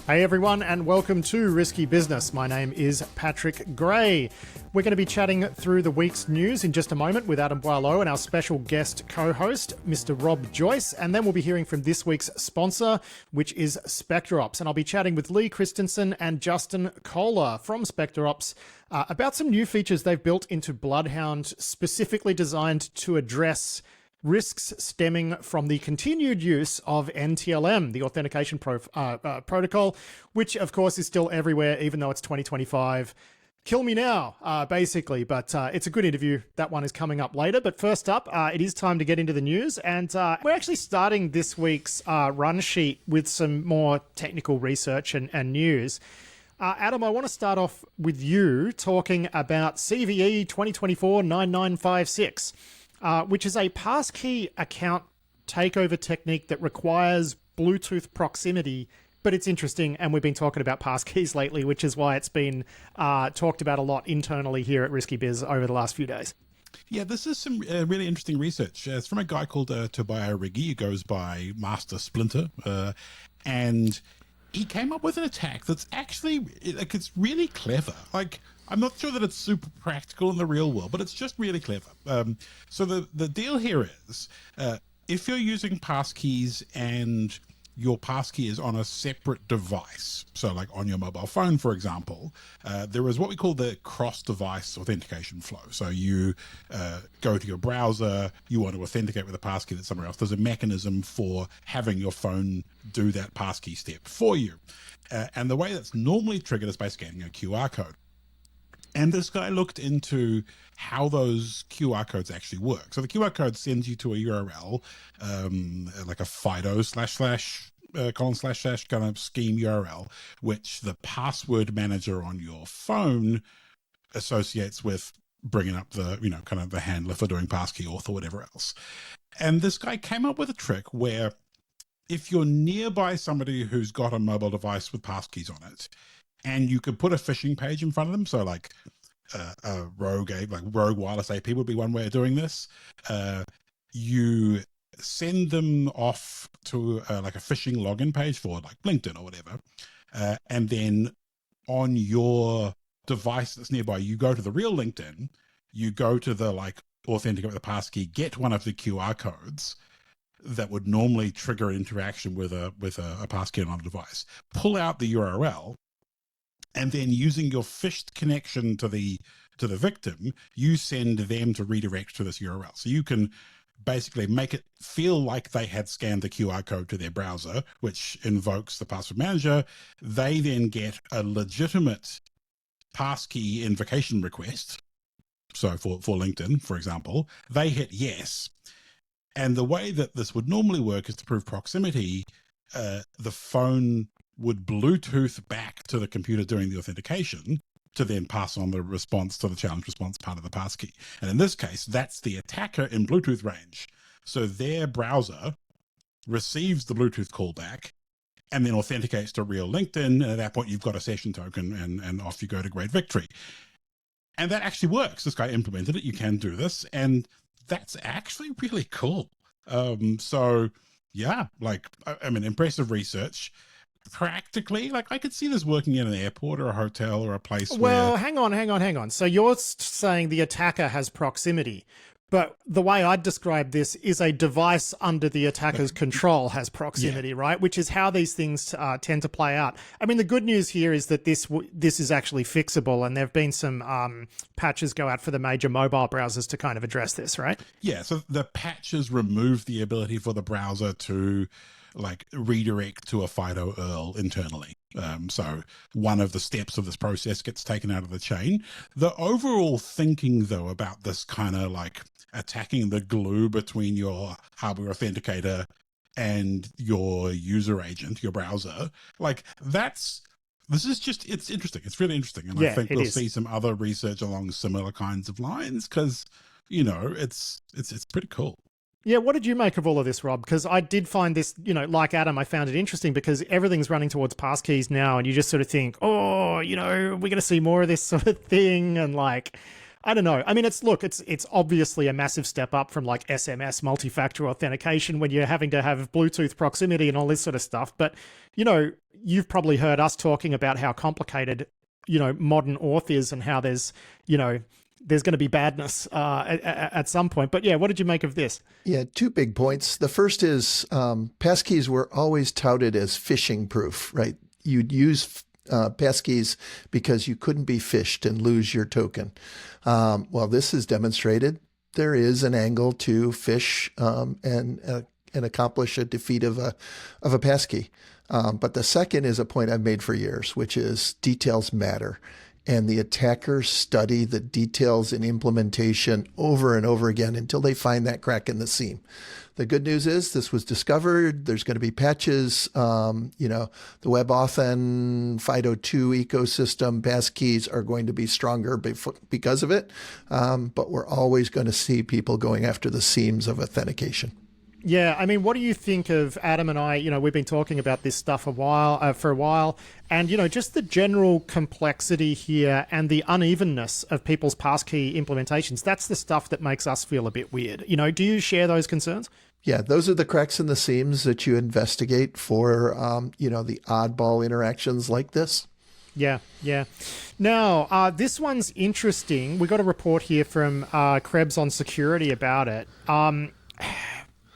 Hey everyone, and welcome to Risky Business. My name is Patrick Gray. We're going to be chatting through the week's news in just a moment with Adam Boileau and our special guest co-host, Mr. Rob Joyce, and then we'll be hearing from this week's sponsor, which is SpectreOps. And I'll be chatting with Lee Christensen and Justin Kohler from SpectreOps about some new features they've built into Bloodhound, specifically designed to address risks stemming from the continued use of NTLM, the authentication protocol, which of course is still everywhere, even though it's 2025. Kill me now, basically, but it's a good interview. That one is coming up later. But first up, it is time to get into the news. And we're actually starting this week's run sheet with some more technical research and news. Adam, I want to start off with you talking about CVE 2024-9956. Which is a passkey account takeover technique that requires Bluetooth proximity. But it's interesting, and we've been talking about passkeys lately, which is why it's been talked about a lot internally here at Risky Biz over the last few days. Yeah, this is some really interesting research. It's from a guy called Tobias Riggi. He goes by Master Splinter, and he came up with an attack that's actually, it's really clever. I'm not sure that it's super practical in the real world, but it's just really clever. So the deal here is, if you're using passkeys and your passkey is on a separate device, so like on your mobile phone, for example, there is what we call the cross-device authentication flow. So you go to your browser, you want to authenticate with a passkey that's somewhere else. There's a mechanism for having your phone do that passkey step for you. And the way that's normally triggered is by scanning a QR code. And this guy looked into how those QR codes actually work. So the QR code sends you to a URL, like a FIDO / kind of scheme URL, which the password manager on your phone associates with bringing up the, kind of the handler for doing passkey auth or whatever else. And this guy came up with a trick where if you're nearby somebody who's got a mobile device with passkeys on it, and you could put a phishing page in front of them. So like a rogue wireless AP would be one way of doing this. You send them off to like a phishing login page for like LinkedIn or whatever. And then on your device that's nearby, you go to the real LinkedIn, you go to the like authenticate with a passkey, get one of the QR codes that would normally trigger interaction with a passkey on a device, pull out the URL, and then using your phished connection to the victim, you send them to redirect to this URL. So you can basically make it feel like they had scanned the QR code to their browser, which invokes the password manager. They then get a legitimate passkey invocation request. So for LinkedIn, for example, they hit yes. And the way that this would normally work is to prove proximity. The phone would Bluetooth back to the computer during the authentication to then pass on the response to the challenge response part of the passkey. And in this case, that's the attacker in Bluetooth range. So their browser receives the Bluetooth callback and then authenticates to real LinkedIn. And at that point, you've got a session token and off you go to great victory. And that actually works. This guy implemented it. You can do this. And that's actually really cool. So yeah, impressive research. Practically, I could see this working in an airport or a hotel or a place Well, hang on. So you're saying the attacker has proximity, but the way I'd describe this is a device under the attacker's control has proximity, yeah. Right? Which is how these things tend to play out. I mean, the good news here is that this is actually fixable, and there have been some patches go out for the major mobile browsers to kind of address this, right? Yeah, so the patches remove the ability for the browser to redirect to a FIDO URL internally. So one of the steps of this process gets taken out of the chain. The overall thinking, though, about this kind of attacking the glue between your hardware authenticator and your user agent, your browser, it's interesting. It's really interesting. And yeah, I think we'll see some other research along similar kinds of lines because, it's pretty cool. Yeah, what did you make of all of this, Rob? Because I did find this, like Adam, I found it interesting because everything's running towards passkeys now, and you just sort of think, we're going to see more of this sort of thing, and I don't know. I mean, it's obviously a massive step up from like SMS multi-factor authentication when you're having to have Bluetooth proximity and all this sort of stuff. But, you've probably heard us talking about how complicated, modern auth is and how there's going to be badness at some point. But yeah, what did you make of this? Yeah, two big points. The first is passkeys were always touted as phishing proof, right? You'd use passkeys because you couldn't be phished and lose your token. Well, this is demonstrated. There is an angle to phish and accomplish a defeat of a passkey. But the second is a point I've made for years, which is details matter. And the attackers study the details in implementation over and over again until they find that crack in the seam. The good news is this was discovered. There's going to be patches. The WebAuthn FIDO2 ecosystem passkeys are going to be stronger because of it. But we're always going to see people going after the seams of authentication. Yeah, I mean, what do you think of Adam and I? We've been talking about this stuff for a while, and just the general complexity here and the unevenness of people's passkey implementations. That's the stuff that makes us feel a bit weird. Do you share those concerns? Yeah, those are the cracks in the seams that you investigate for, the oddball interactions like this. Yeah. Now, this one's interesting. We got a report here from Krebs on security about it.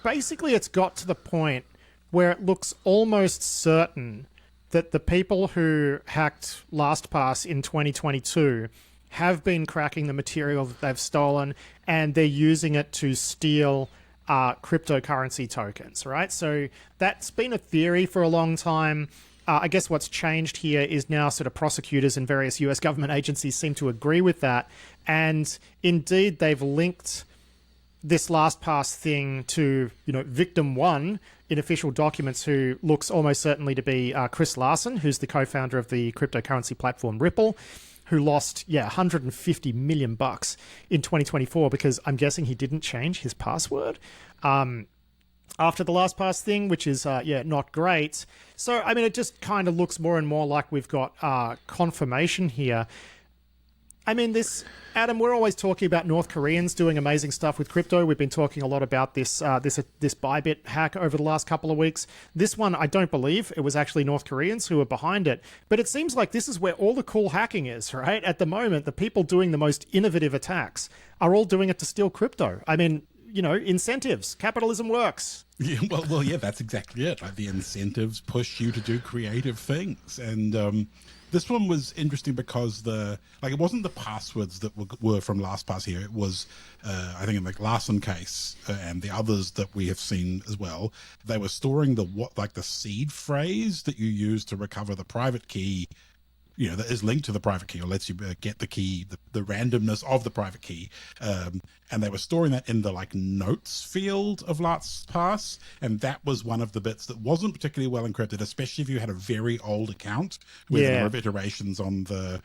Basically, it's got to the point where it looks almost certain that the people who hacked LastPass in 2022 have been cracking the material that they've stolen, and they're using it to steal cryptocurrency tokens, right? So that's been a theory for a long time. I guess what's changed here is now sort of prosecutors and various US government agencies seem to agree with that. And indeed, they've linked this LastPass thing to, victim one in official documents, who looks almost certainly to be Chris Larsen, who's the co-founder of the cryptocurrency platform Ripple, who lost, 150 million bucks in 2024 because I'm guessing he didn't change his password after the LastPass thing, which is, not great. So, I mean, it just kind of looks more and more like we've got confirmation here. I mean, Adam, we're always talking about North Koreans doing amazing stuff with crypto. We've been talking a lot about this Bybit hack over the last couple of weeks. This one, I don't believe it was actually North Koreans who were behind it. But it seems like this is where all the cool hacking is, right? At the moment, the people doing the most innovative attacks are all doing it to steal crypto. I mean, incentives. Capitalism works. Yeah, well, yeah, that's exactly it. Like, the incentives push you to do creative things. And this one was interesting because it wasn't the passwords that were from LastPass here. It was, I think in the Larsen case and the others that we have seen as well, they were storing the seed phrase that you use to recover the private key, that is linked to the private key or lets you get the key, the randomness of the private key. And they were storing that in the notes field of LastPass. And that was one of the bits that wasn't particularly well encrypted, especially if you had a very old account with a number of iterations on the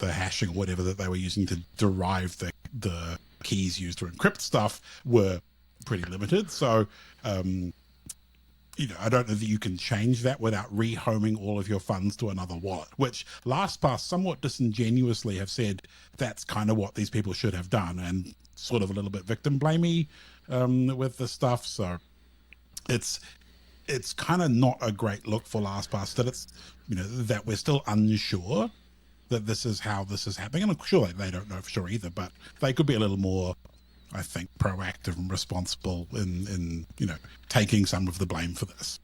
hashing or whatever that they were using to derive the keys used to encrypt stuff were pretty limited. So, I don't know that you can change that without rehoming all of your funds to another wallet, which LastPass somewhat disingenuously have said that's kind of what these people should have done, and sort of a little bit victim blamey with the stuff. So it's kind of not a great look for LastPass that it's, that we're still unsure that this is how this is happening. And I'm sure they don't know for sure either, but they could be a little more, I think, proactive and responsible in taking some of the blame for this.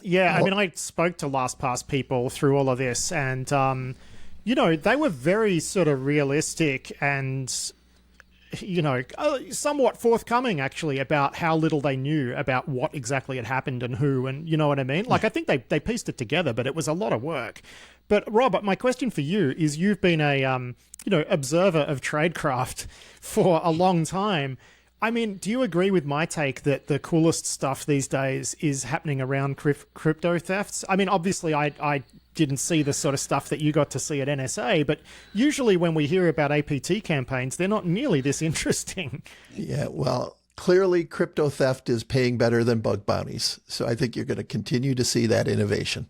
Yeah, I mean, I spoke to LastPass people through all of this, and they were very sort of realistic and somewhat forthcoming actually about how little they knew about what exactly had happened and who, and you know what I mean? I think they pieced it together, but it was a lot of work. But Rob, my question for you is, you've been a observer of tradecraft for a long time. I mean, do you agree with my take that the coolest stuff these days is happening around crypto thefts? I mean, obviously, I didn't see the sort of stuff that you got to see at NSA, but usually when we hear about APT campaigns, they're not nearly this interesting. Yeah, well, clearly crypto theft is paying better than bug bounties. So I think you're going to continue to see that innovation.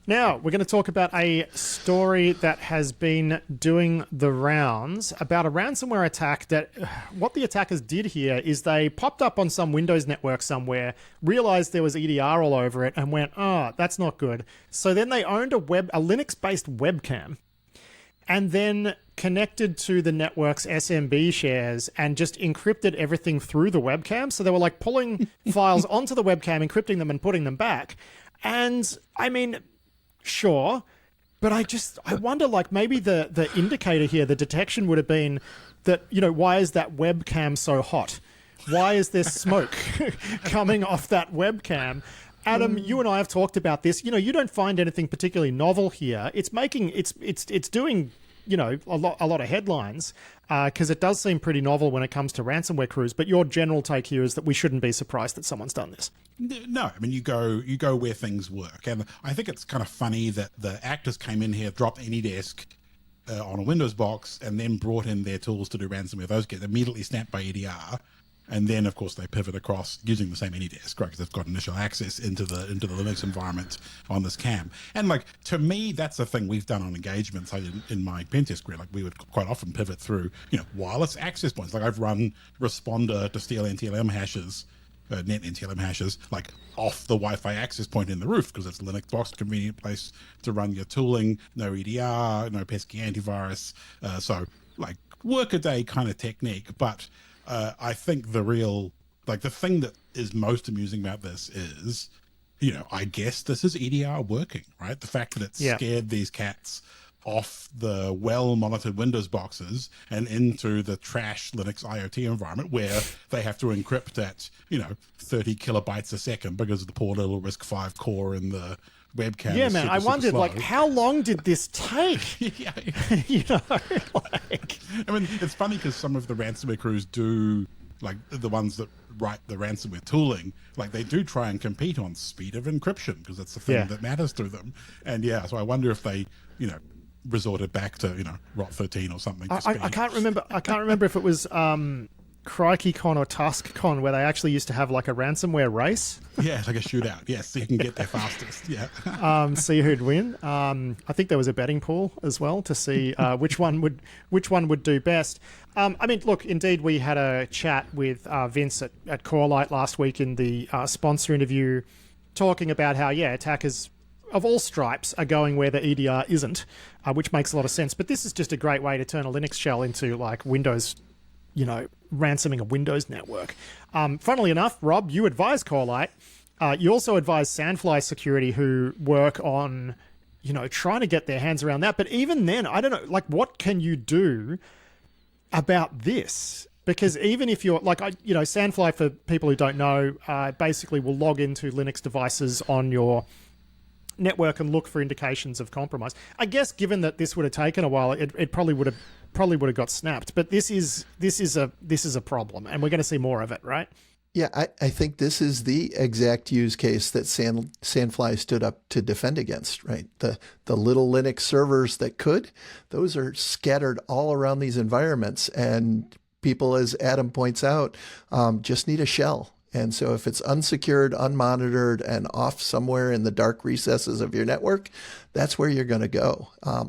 Now, we're going to talk about a story that has been doing the rounds about a ransomware attack that what the attackers did here is they popped up on some Windows network somewhere, realized there was EDR all over it, and went, oh, that's not good. So then they owned a Linux-based webcam and then connected to the network's SMB shares and just encrypted everything through the webcam. So they were like pulling files onto the webcam, encrypting them and putting them back. And I mean, sure, but I wonder, like, maybe the indicator here, the detection would have been that, you know, why is that webcam so hot? Why is there smoke coming off that webcam? Adam, you and I have talked about this. You know, you don't find anything particularly novel here. It's doing, you know, a lot of headlines because it does seem pretty novel when it comes to ransomware crews. But your general take here is that we shouldn't be surprised that someone's done this. No, I mean, you go where things work. And I think it's kind of funny that the actors came in here, dropped AnyDesk on a Windows box, and then brought in their tools to do ransomware. Those get immediately snapped by EDR. And then, of course, they pivot across using the same AnyDesk, right? Because they've got initial access into the Linux environment on this cam. And, like, to me, that's the thing we've done on engagements in my pentest career. Like, we would quite often pivot through, you know, wireless access points. Like, I've run Responder to steal NTLM hashes, net NTLM hashes, like, off the Wi-Fi access point in the roof, because it's a Linux box, convenient place to run your tooling, no EDR, no pesky antivirus. So, like, work-a-day kind of technique, but... I think the thing that is most amusing about this is, you know, I guess this is EDR working, right? The fact that it scared these cats off the well-monitored Windows boxes and into the trash Linux IoT environment where they have to encrypt at, you know, 30 kilobytes a second because of the poor little RISC-V core in the webcam. Yeah, man, I wondered, like, how long did this take? Yeah. You know, like... I mean, it's funny because some of the ransomware crews do, like, the ones that write the ransomware tooling, like, they do try and compete on speed of encryption because that's the thing that matters to them. And yeah, so I wonder if they, you know, resorted back to, you know, ROT 13 or something. I can't remember if it was CrikeyCon or TaskCon where they actually used to have like a ransomware race. Yeah, it's like a shootout. Yes, so you can get there fastest. Yeah. See who'd win. I think there was a betting pool as well to see which one would do best. I mean, look, indeed, we had a chat with Vince at Corelight last week in the sponsor interview, talking about how attackers of all stripes are going where the EDR isn't, which makes a lot of sense. But this is just a great way to turn a Linux shell into like Windows, you know, ransoming a Windows network. Funnily enough, Rob, you advise Corelight. You also advise Sandfly Security, who work on, you know, trying to get their hands around that. But even then, I don't know, like, what can you do about this? Because even if you're like, you know, Sandfly, for people who don't know, basically will log into Linux devices on your network and look for indications of compromise. I guess given that this would have taken a while, it probably would have got snapped. But this is a problem, and we're going to see more of it, right? Yeah, I think this is the exact use case that Sandfly stood up to defend against, right? The little Linux servers that could, those are scattered all around these environments, and people, as Adam points out, just need a shell. And so if it's unsecured, unmonitored, and off somewhere in the dark recesses of your network, that's where you're going to go.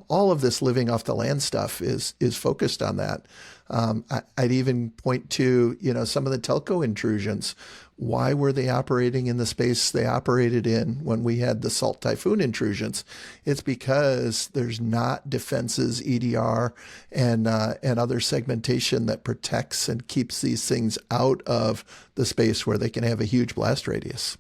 All of this living off the land stuff is focused on that. I'd even point to, you know, some of the telco intrusions. Why were they operating in the space they operated in when we had the Salt Typhoon intrusions? It's because there's not defenses, EDR, and other segmentation that protects and keeps these things out of the space where they can have a huge blast radius.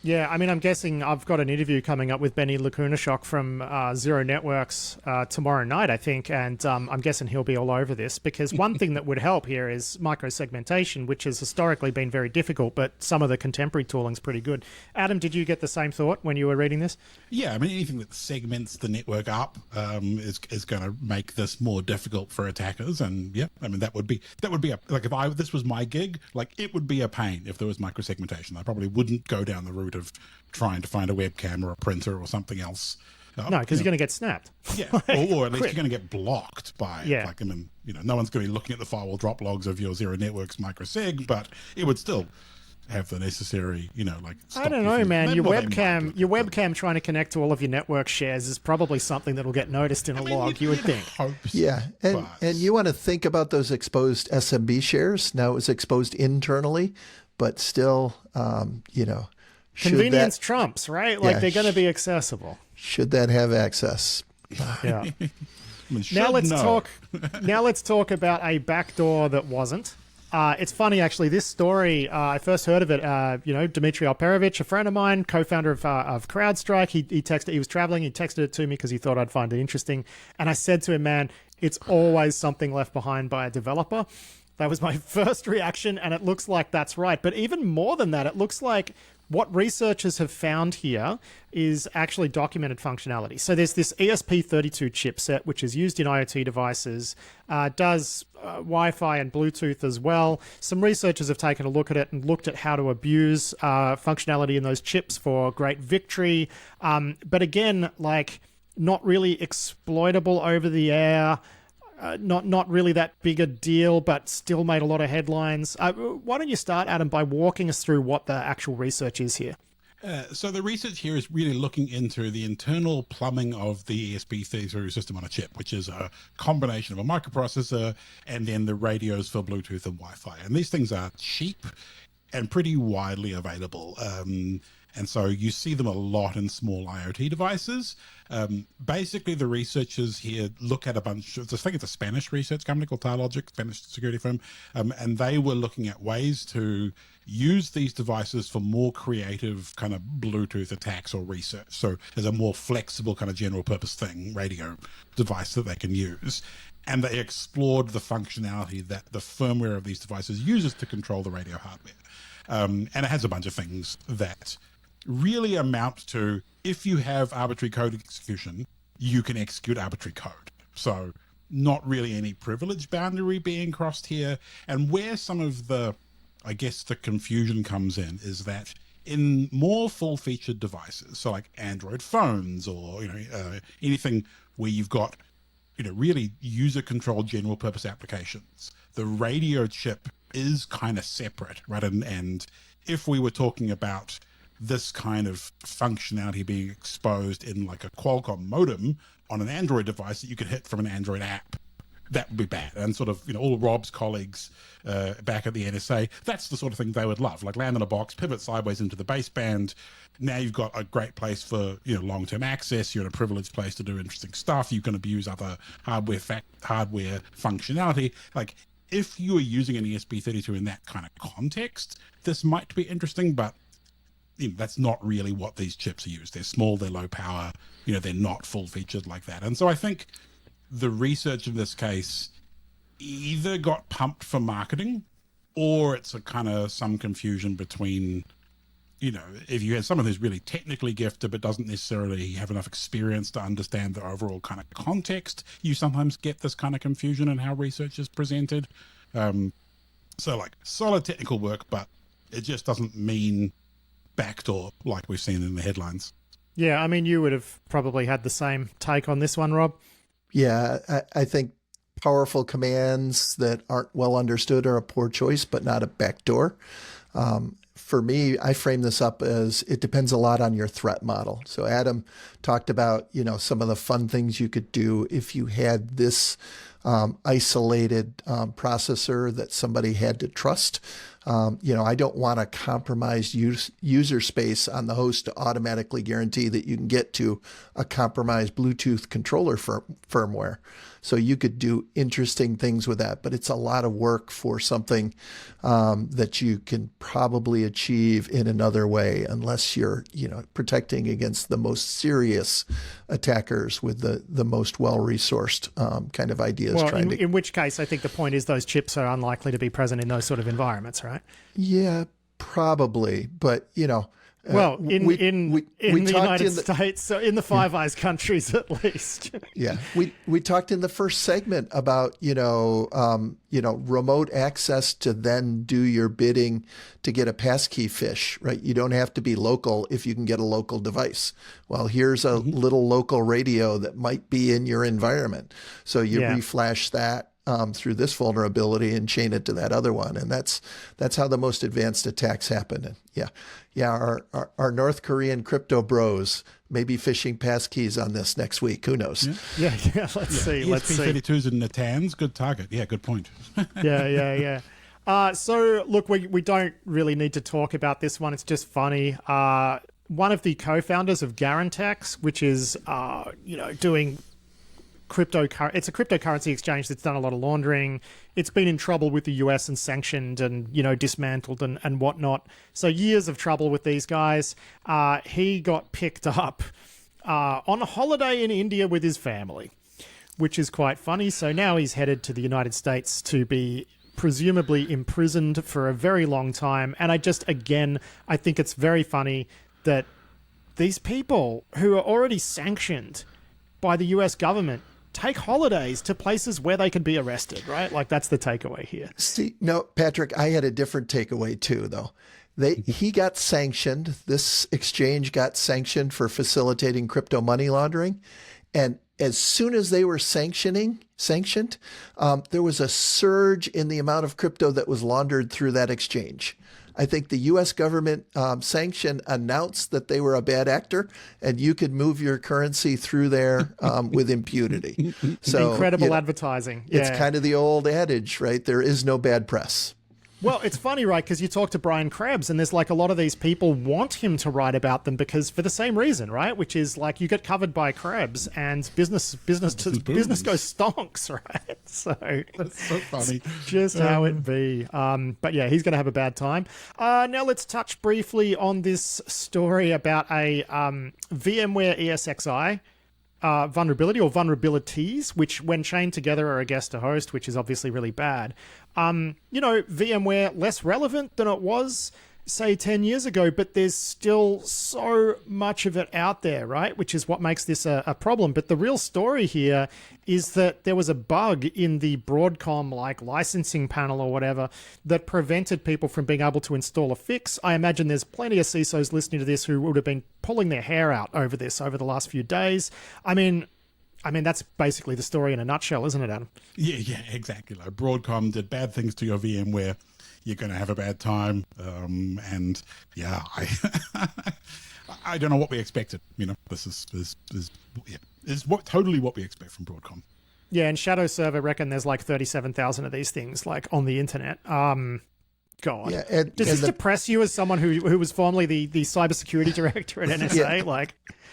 Yeah, I mean, I'm guessing I've got an interview coming up with Benny Lakunashok from Zero Networks tomorrow night, I think, and I'm guessing he'll be all over this, because one thing that would help here is microsegmentation, which has historically been very difficult, but some of the contemporary tooling's pretty good. Adam, did you get the same thought when you were reading this? Yeah, I mean, anything that segments the network up is going to make this more difficult for attackers, and yeah, I mean, that would be a, like, if this was my gig, like, it would be a pain if there was microsegmentation. I probably wouldn't go down the route of trying to find a webcam or a printer or something else. No, because you're going to get snapped. Yeah, or at least you're going to get blocked by, like, I mean, you know, no one's going to be looking at the firewall drop logs of your Zero Networks microseg, but it would still have the necessary, like. I don't know, man. Your webcam trying to connect to all of your network shares is probably something that'll get noticed in a log. You would think. Yeah, and you want to think about those exposed SMB shares. Now it was exposed internally, but still, convenience trumps, right? Like they're going to be accessible. Should that have access? Yeah. Now let's talk about a backdoor that wasn't. It's funny, actually. This story, I first heard of it. Dmitry Alperovich, a friend of mine, co-founder of CrowdStrike. He texted. He was traveling. He texted it to me because he thought I'd find it interesting. And I said to him, "Man, it's always something left behind by a developer." That was my first reaction, and it looks like that's right. But even more than that, it looks like what researchers have found here is actually documented functionality. So there's this ESP32 chipset, which is used in IoT devices, does Wi-Fi and Bluetooth as well. Some researchers have taken a look at it and looked at how to abuse functionality in those chips for great victory. But again, not really exploitable over the air. Not really that big a deal, but still made a lot of headlines. Why don't you start, Adam, by walking us through what the actual research is here? So the research here is really looking into the internal plumbing of the ESP32 system on a chip, which is a combination of a microprocessor and then the radios for Bluetooth and Wi-Fi. And these things are cheap and pretty widely available. And so you see them a lot in small IoT devices. Basically, the researchers here look at a bunch of, I think it's a Spanish research company called Tarlogic, Spanish security firm, and they were looking at ways to use these devices for more creative kind of Bluetooth attacks or research. So there's a more flexible kind of general purpose thing, radio device that they can use. And they explored the functionality that the firmware of these devices uses to control the radio hardware. And it has a bunch of things that really amount to, if you have arbitrary code execution, you can execute arbitrary code. So not really any privilege boundary being crossed here. And where some of the confusion comes in is that in more full-featured devices, so like Android phones or, anything where you've got, really user-controlled general-purpose applications, the radio chip is kind of separate, right? And if we were talking about this kind of functionality being exposed in like a Qualcomm modem on an Android device that you could hit from an Android app, that would be bad. And sort of, all Rob's colleagues back at the NSA, that's the sort of thing they would love, like land in a box, pivot sideways into the baseband. Now you've got a great place for, long-term access. You're in a privileged place to do interesting stuff. You can abuse other hardware functionality. Like, if you are using an ESP32 in that kind of context, this might be interesting, but that's not really what these chips are used. They're small, they're low power, they're not full featured like that. And so I think the research in this case either got pumped for marketing, or it's a kind of some confusion between, if you have someone who's really technically gifted but doesn't necessarily have enough experience to understand the overall kind of context, you sometimes get this kind of confusion in how research is presented. So like solid technical work, but it just doesn't mean backdoor like we've seen in the headlines. Yeah, I mean, you would have probably had the same take on this one, Rob. Yeah, I think powerful commands that aren't well understood are a poor choice, but not a backdoor. For me, I frame this up as it depends a lot on your threat model. So Adam talked about, some of the fun things you could do if you had this isolated processor that somebody had to trust. I don't want to compromise user space on the host to automatically guarantee that you can get to a compromised Bluetooth controller firmware. So you could do interesting things with that, but it's a lot of work for something that you can probably achieve in another way, unless you're, protecting against the most serious attackers with the most well-resourced kind of ideas. Well, in which case, I think the point is those chips are unlikely to be present in those sort of environments, right? Yeah, probably, but well, in the United States, so in the Five Eyes countries at least. Yeah, we talked in the first segment about remote access to then do your bidding to get a passkey phish, right? You don't have to be local if you can get a local device. Well, here's a little local radio that might be in your environment, so you reflash that. through this vulnerability and chain it to that other one. And that's how the most advanced attacks happen. And our North Korean crypto bros may be phishing passkeys on this next week. Who knows? Yeah. Let's see. ESP32s and Natanz, good target. Yeah, good point. Yeah. So look, we don't really need to talk about this one. It's just funny. One of the co-founders of Garantex, which is doing it's a cryptocurrency exchange that's done a lot of laundering. It's been in trouble with the US and sanctioned and dismantled and whatnot. So years of trouble with these guys. He got picked up on a holiday in India with his family, which is quite funny. So now he's headed to the United States to be presumably imprisoned for a very long time. And I think it's very funny that these people who are already sanctioned by the US government take holidays to places where they could be arrested, right? Like, that's the takeaway here. See, no, Patrick, I had a different takeaway too, though. He got sanctioned. This exchange got sanctioned for facilitating crypto money laundering. And as soon as they were sanctioned, there was a surge in the amount of crypto that was laundered through that exchange. I think the U.S. government sanction announced that they were a bad actor, and you could move your currency through there with impunity. So incredible advertising. Yeah. It's kind of the old adage, right? There is no bad press. Well, it's funny, right? Because you talk to Brian Krebs, and there's like a lot of these people want him to write about them because for the same reason, right? Which is like you get covered by Krebs, and business goes stonks, right? So that's so funny. Just how it be. But yeah, he's going to have a bad time. Now let's touch briefly on this story about a VMware ESXi. Vulnerability or vulnerabilities, which when chained together are a guest to host, which is obviously really bad. VMware less relevant than it was, say, 10 years ago, but there's still so much of it out there, right? Which is what makes this a problem. But the real story here is that there was a bug in the Broadcom licensing panel or whatever that prevented people from being able to install a fix. I imagine there's plenty of CISOs listening to this who would have been pulling their hair out over this over the last few days. I mean, that's basically the story in a nutshell, isn't it, Adam? Yeah, exactly. Like Broadcom did bad things to your VMware. You're going to have a bad time. And yeah, I don't know what we expected. This is totally what we expect from Broadcom. Yeah, and Shadow Server reckon there's like 37,000 of these things like on the internet. God. Yeah, does this depress you as someone who was formerly the cybersecurity director at NSA? Yeah.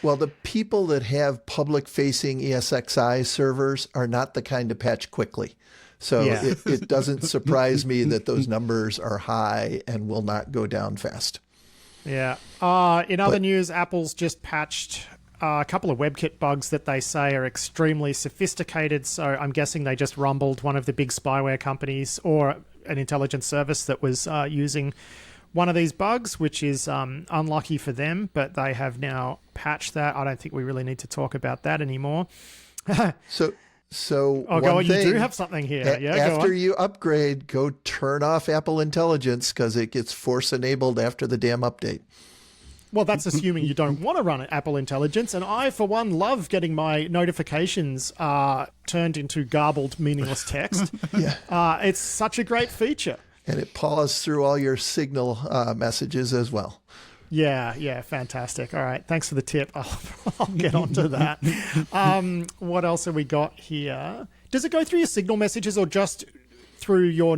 Well, the people that have public-facing ESXi servers are not the kind to patch quickly. So it doesn't surprise me that those numbers are high and will not go down fast. Yeah. In other news, Apple's just patched a couple of WebKit bugs that they say are extremely sophisticated. So I'm guessing they just rumbled one of the big spyware companies or an intelligence service that was using one of these bugs, which is unlucky for them, but they have now patched that. I don't think we really need to talk about that anymore. So you do have something here. After you upgrade, go turn off Apple Intelligence because it gets force enabled after the damn update. Well, that's assuming you don't want to run Apple Intelligence, and I, for one, love getting my notifications turned into garbled, meaningless text. Yeah, it's such a great feature. And it paws through all your Signal messages as well. Yeah, fantastic. All right, thanks for the tip. I'll get onto that. What else have we got here? Does it go through your Signal messages or just through your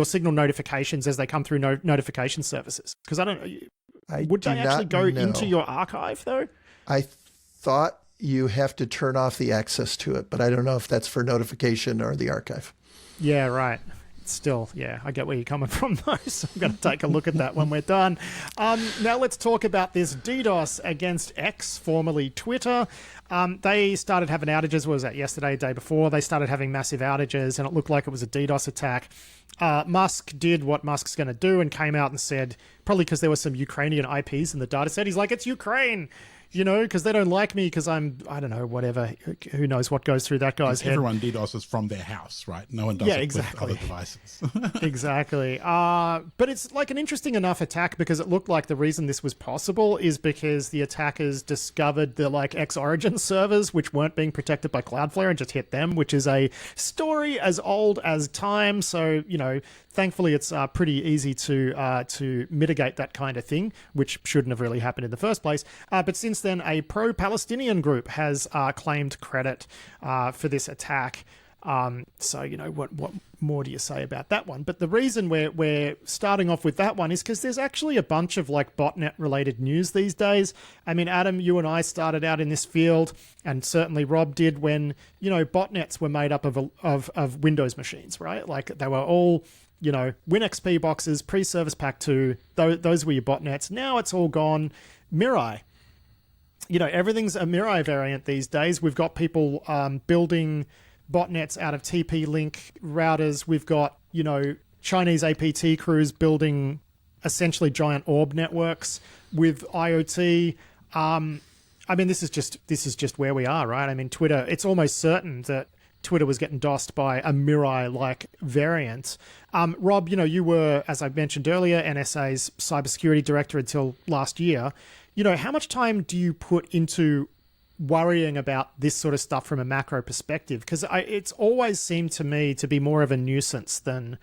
Signal notifications as they come through notification services? Because I don't know. Would they actually go into your archive, though? I thought you have to turn off the access to it, but I don't know if that's for notification or the archive. Yeah, right. Still, yeah, I get where you're coming from, though, so I'm going to take a look at that when we're done. Now let's talk about this DDoS against X, formerly Twitter. They started having outages, what was that, yesterday, day before? They started having massive outages, and it looked like it was a DDoS attack. Musk did what Musk's going to do and came out and said, probably because there were some Ukrainian IPs in the data set, he's like, it's Ukraine, because they don't like me because I don't know, whatever. Who knows what goes through that guy's head. Everyone DDoSes from their house, right? No one does it with other devices. Exactly. But it's like an interesting enough attack because it looked like the reason this was possible is because the attackers discovered the X-Origin servers, which weren't being protected by Cloudflare, and just hit them, which is a story as old as time. So, thankfully it's pretty easy to mitigate that kind of thing, which shouldn't have really happened in the first place. But since then, a pro-Palestinian group has claimed credit for this attack. So, what more do you say about that one? But the reason we're starting off with that one is because there's actually a bunch of botnet related news these days. I mean, Adam, you and I started out in this field, and certainly Rob did when, botnets were made up of Windows machines, right? Like they were all, WinXP boxes, pre-Service Pack 2, those were your botnets. Now it's all gone Mirai. Everything's a Mirai variant these days. We've got people building botnets out of TP-Link routers. We've got, Chinese APT crews building essentially giant orb networks with IoT. This is just where we are, right? I mean, Twitter, it's almost certain that Twitter was getting DOSed by a Mirai-like variant. Rob, you were, as I mentioned earlier, NSA's cybersecurity director until last year. How much time do you put into worrying about this sort of stuff from a macro perspective? Because it's always seemed to me to be more of a nuisance than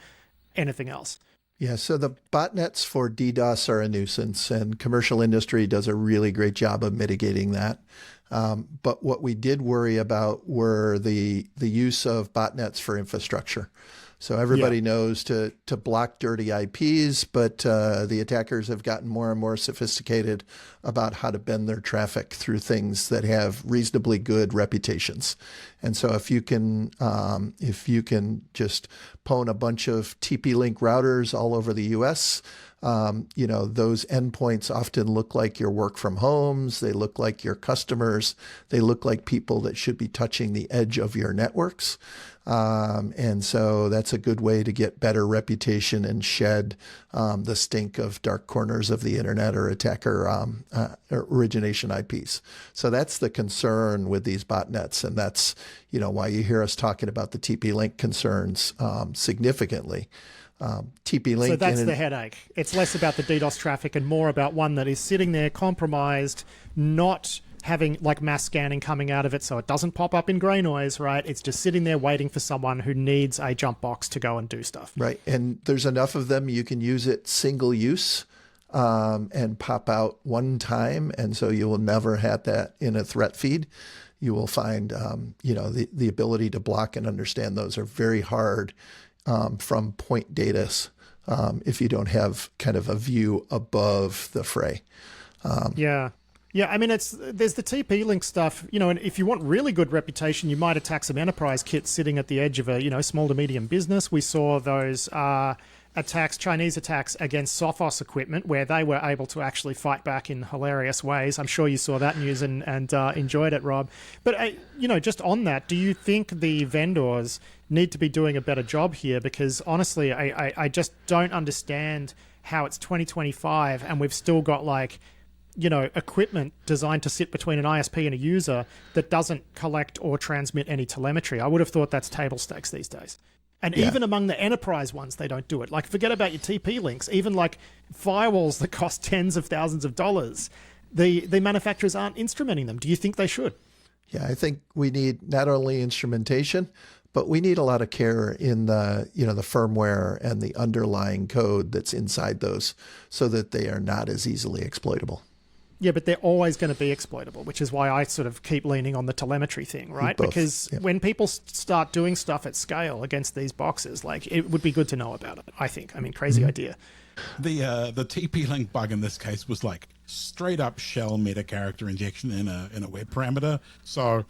anything else. Yeah, so the botnets for DDoS are a nuisance, and commercial industry does a really great job of mitigating that. But what we did worry about were the use of botnets for infrastructure. So everybody knows to block dirty IPs, but the attackers have gotten more and more sophisticated about how to bend their traffic through things that have reasonably good reputations. And so if you can just pwn a bunch of TP-Link routers all over the US, those endpoints often look like your work from homes. They look like your customers. They look like people that should be touching the edge of your networks. And so that's a good way to get better reputation and shed the stink of dark corners of the internet or attacker origination IPs. So that's the concern with these botnets. And that's, why you hear us talking about the TP-Link concerns significantly. TP-Link. So that's the headache. It's less about the DDoS traffic and more about one that is sitting there compromised, not having mass scanning coming out of it so it doesn't pop up in gray noise, right? It's just sitting there waiting for someone who needs a jump box to go and do stuff. Right. And there's enough of them, you can use it single use and pop out one time. And so you will never have that in a threat feed. You will find, the ability to block and understand those are very hard from point data if you don't have kind of a view above the fray. Yeah, I mean, there's the TP-Link stuff, and if you want really good reputation, you might attack some enterprise kits sitting at the edge of a, small to medium business. We saw those Chinese attacks against Sophos equipment where they were able to actually fight back in hilarious ways. I'm sure you saw that news and enjoyed it, Rob. But, just on that, do you think the vendors need to be doing a better job here? Because honestly, I just don't understand how it's 2025 and we've still got equipment designed to sit between an ISP and a user that doesn't collect or transmit any telemetry. I would have thought that's table stakes these days. And even among the enterprise ones, they don't do it. Forget about your TP links, even firewalls that cost tens of thousands of dollars. The manufacturers aren't instrumenting them. Do you think they should? Yeah, I think we need not only instrumentation, but we need a lot of care in the firmware and the underlying code that's inside those so that they are not as easily exploitable. Yeah, but they're always going to be exploitable, which is why I sort of keep leaning on the telemetry thing, right? Because when people start doing stuff at scale against these boxes, it would be good to know about it, I think. I mean, crazy idea. The TP-Link bug in this case was straight up shell meta character injection in a web parameter. So,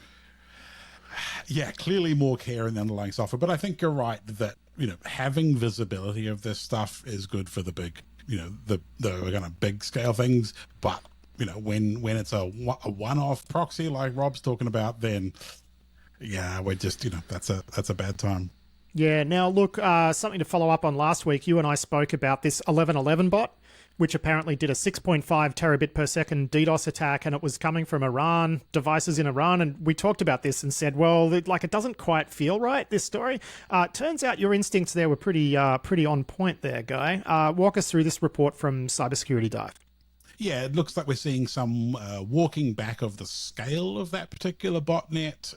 yeah, clearly more care in the underlying software. But I think you're right that, having visibility of this stuff is good for the big, the kind of big scale things. But when it's a one-off proxy like Rob's talking about, then we're just, that's a bad time. Yeah. Now, look, something to follow up on last week. You and I spoke about this 1111 bot, which apparently did a 6.5 terabit per second DDoS attack, and it was coming from Iran, devices in Iran. And we talked about this and said, well, it doesn't quite feel right, this story. Turns out your instincts there were pretty on point there, Guy. Walk us through this report from Cybersecurity Dive. Yeah, it looks like we're seeing some walking back of the scale of that particular botnet.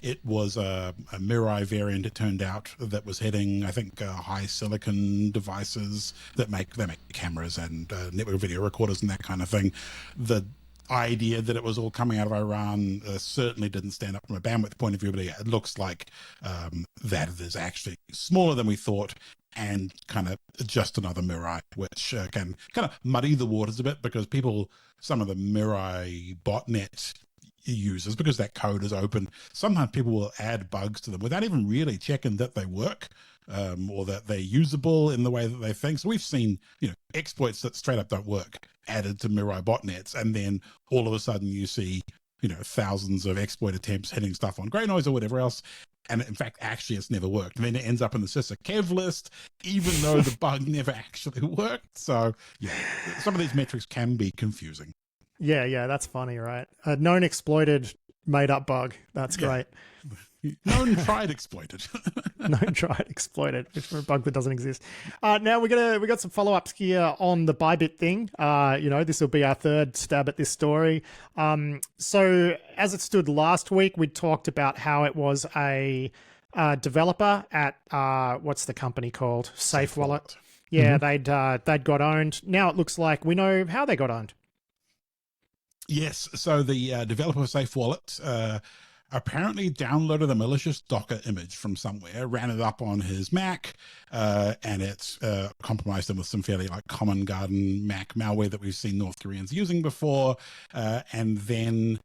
It was a Mirai variant, it turned out, that was hitting, I think, high silicon devices that make cameras and network video recorders and that kind of thing. The idea that it was all coming out of Iran certainly didn't stand up from a bandwidth point of view, but yeah, it looks like that it is actually smaller than we thought, and kind of just another Mirai, which can kind of muddy the waters a bit, because some of the Mirai botnet users, because that code is open, sometimes people will add bugs to them without even really checking that they work, or that they're usable in the way that they think. So we've seen, exploits that straight up don't work added to Mirai botnets, and then all of a sudden you see, thousands of exploit attempts hitting stuff on Grey Noise or whatever else. And in fact, actually, it's never worked. And then it ends up in the SysAkev list, even though the bug never actually worked. So, yeah, some of these metrics can be confusing. Yeah, that's funny, right? A known exploited made up bug. That's great. Known tried exploited. Known tried exploited, which for a bug that doesn't exist. Now we got some follow-ups here on the Bybit thing. This will be our third stab at this story. So as it stood last week, we talked about how it was a developer at what's the company called? Safe Wallet. Yeah, they'd got owned. Now it looks like we know how they got owned. Yes, so the developer of Safe Wallet apparently downloaded a malicious Docker image from somewhere, ran it up on his Mac, and it compromised him with some fairly common garden Mac malware that we've seen North Koreans using before. And then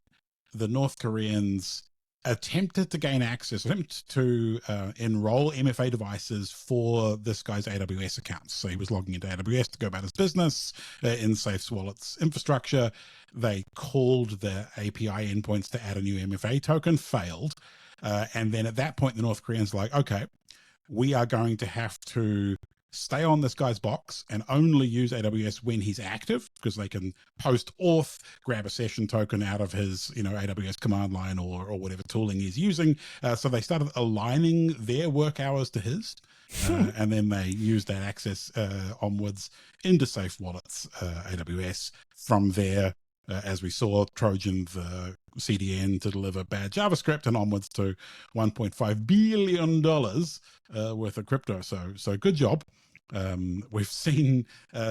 the North Koreans attempted to enroll MFA devices for this guy's AWS accounts. So he was logging into AWS to go about his business in Safe Wallet's infrastructure. They called the API endpoints to add a new MFA token, failed. And then at that point, the North Koreans were like, okay, we are going to have to stay on this guy's box and only use AWS when he's active, because they can post auth, grab a session token out of his, AWS command line or whatever tooling he's using. So they started aligning their work hours to his, and then they used that access onwards into Safe Wallet's AWS. From there, as we saw, Trojan the CDN to deliver bad JavaScript, and onwards to $1.5 billion worth of crypto. So good job. We've seen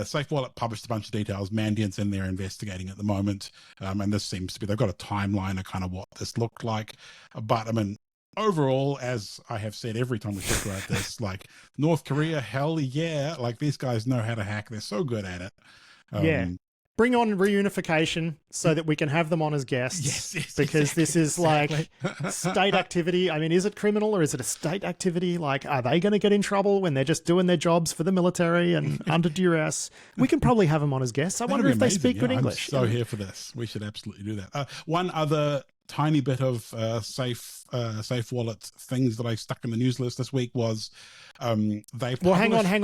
Safe Wallet published a bunch of details. Mandiant's in there investigating at the moment. And this seems to be, they've got a timeline of kind of what this looked like. But I mean, overall, as I have said every time we talk about this, North Korea, hell yeah, these guys know how to hack. They're so good at it. Bring on reunification so that we can have them on as guests. Yes, because this is state activity. I mean, is it criminal or is it a state activity? Are they going to get in trouble when they're just doing their jobs for the military and under duress? We can probably have them on as guests. I wonder if they speak good English. I'm so here for this. We should absolutely do that. One other tiny bit of Safe Wallet things that I stuck in the news list this week was hang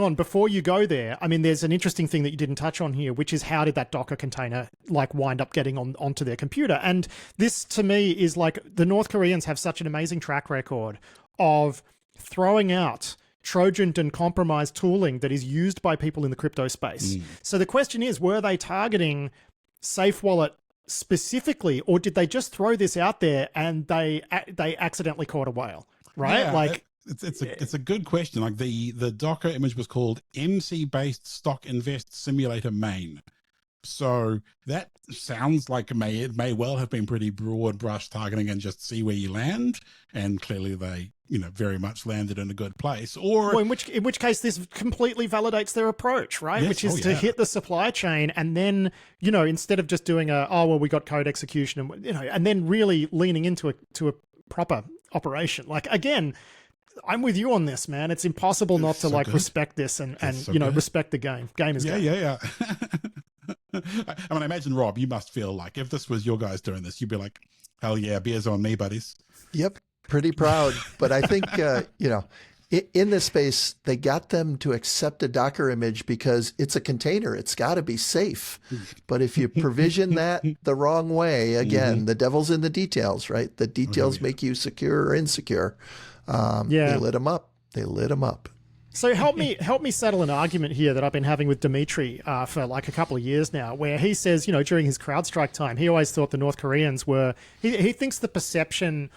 on. Before you go there, I mean, there's an interesting thing that you didn't touch on here, which is how did that Docker container wind up getting onto their computer? And this to me is the North Koreans have such an amazing track record of throwing out Trojan and compromised tooling that is used by people in the crypto space. So the question is, were they targeting Safe Wallet specifically, or did they just throw this out there and they accidentally caught a whale? Right? Yeah, it's a good question. The Docker image was called MC-based stock invest simulator main. So that sounds like it may well have been pretty broad brush targeting and just see where you land. And clearly they, very much landed in a good place. Or in which case this completely validates their approach, right? Yes, which is to hit the supply chain and then, instead of just doing we got code execution and and then really leaning into a proper operation. Again, I'm with you on this, man. It's impossible not to respect this and respect the game. Game is game. Yeah. I mean, I imagine, Rob, you must feel if this was your guys doing this, you'd be like, hell yeah, beers on me, buddies. Yep. Pretty proud. But I think, In this space, they got them to accept a Docker image because it's a container. It's got to be safe. But if you provision that the wrong way, again, the devil's in the details, right? The details make you secure or insecure. They lit them up. They lit them up. So help me settle an argument here that I've been having with Dimitri for like a couple of years now, where he says, during his CrowdStrike time, he always thought the North Koreans were, he thinks the perception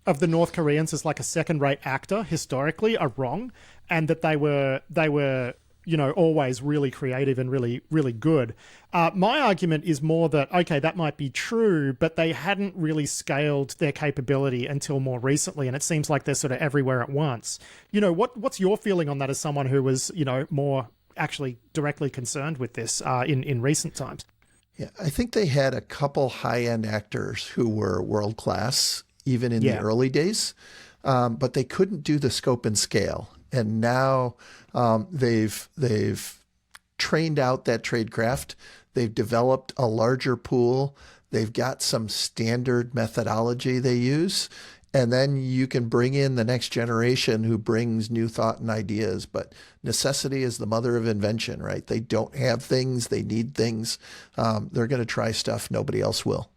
of the North Koreans as like a second-rate actor historically are wrong, and that they were always really creative and really, really good. My argument is more that, okay, that might be true, but they hadn't really scaled their capability until more recently, and it seems like they're sort of everywhere at once. What's your feeling on that as someone who was, more actually directly concerned with this in recent times? Yeah, I think they had a couple high-end actors who were world-class, even in the early days, but they couldn't do the scope and scale. And now they've trained out that tradecraft. They've developed a larger pool. They've got some standard methodology they use. And then you can bring in the next generation who brings new thought and ideas. But necessity is the mother of invention, right? They don't have things. They need things. They're going to try stuff nobody else will.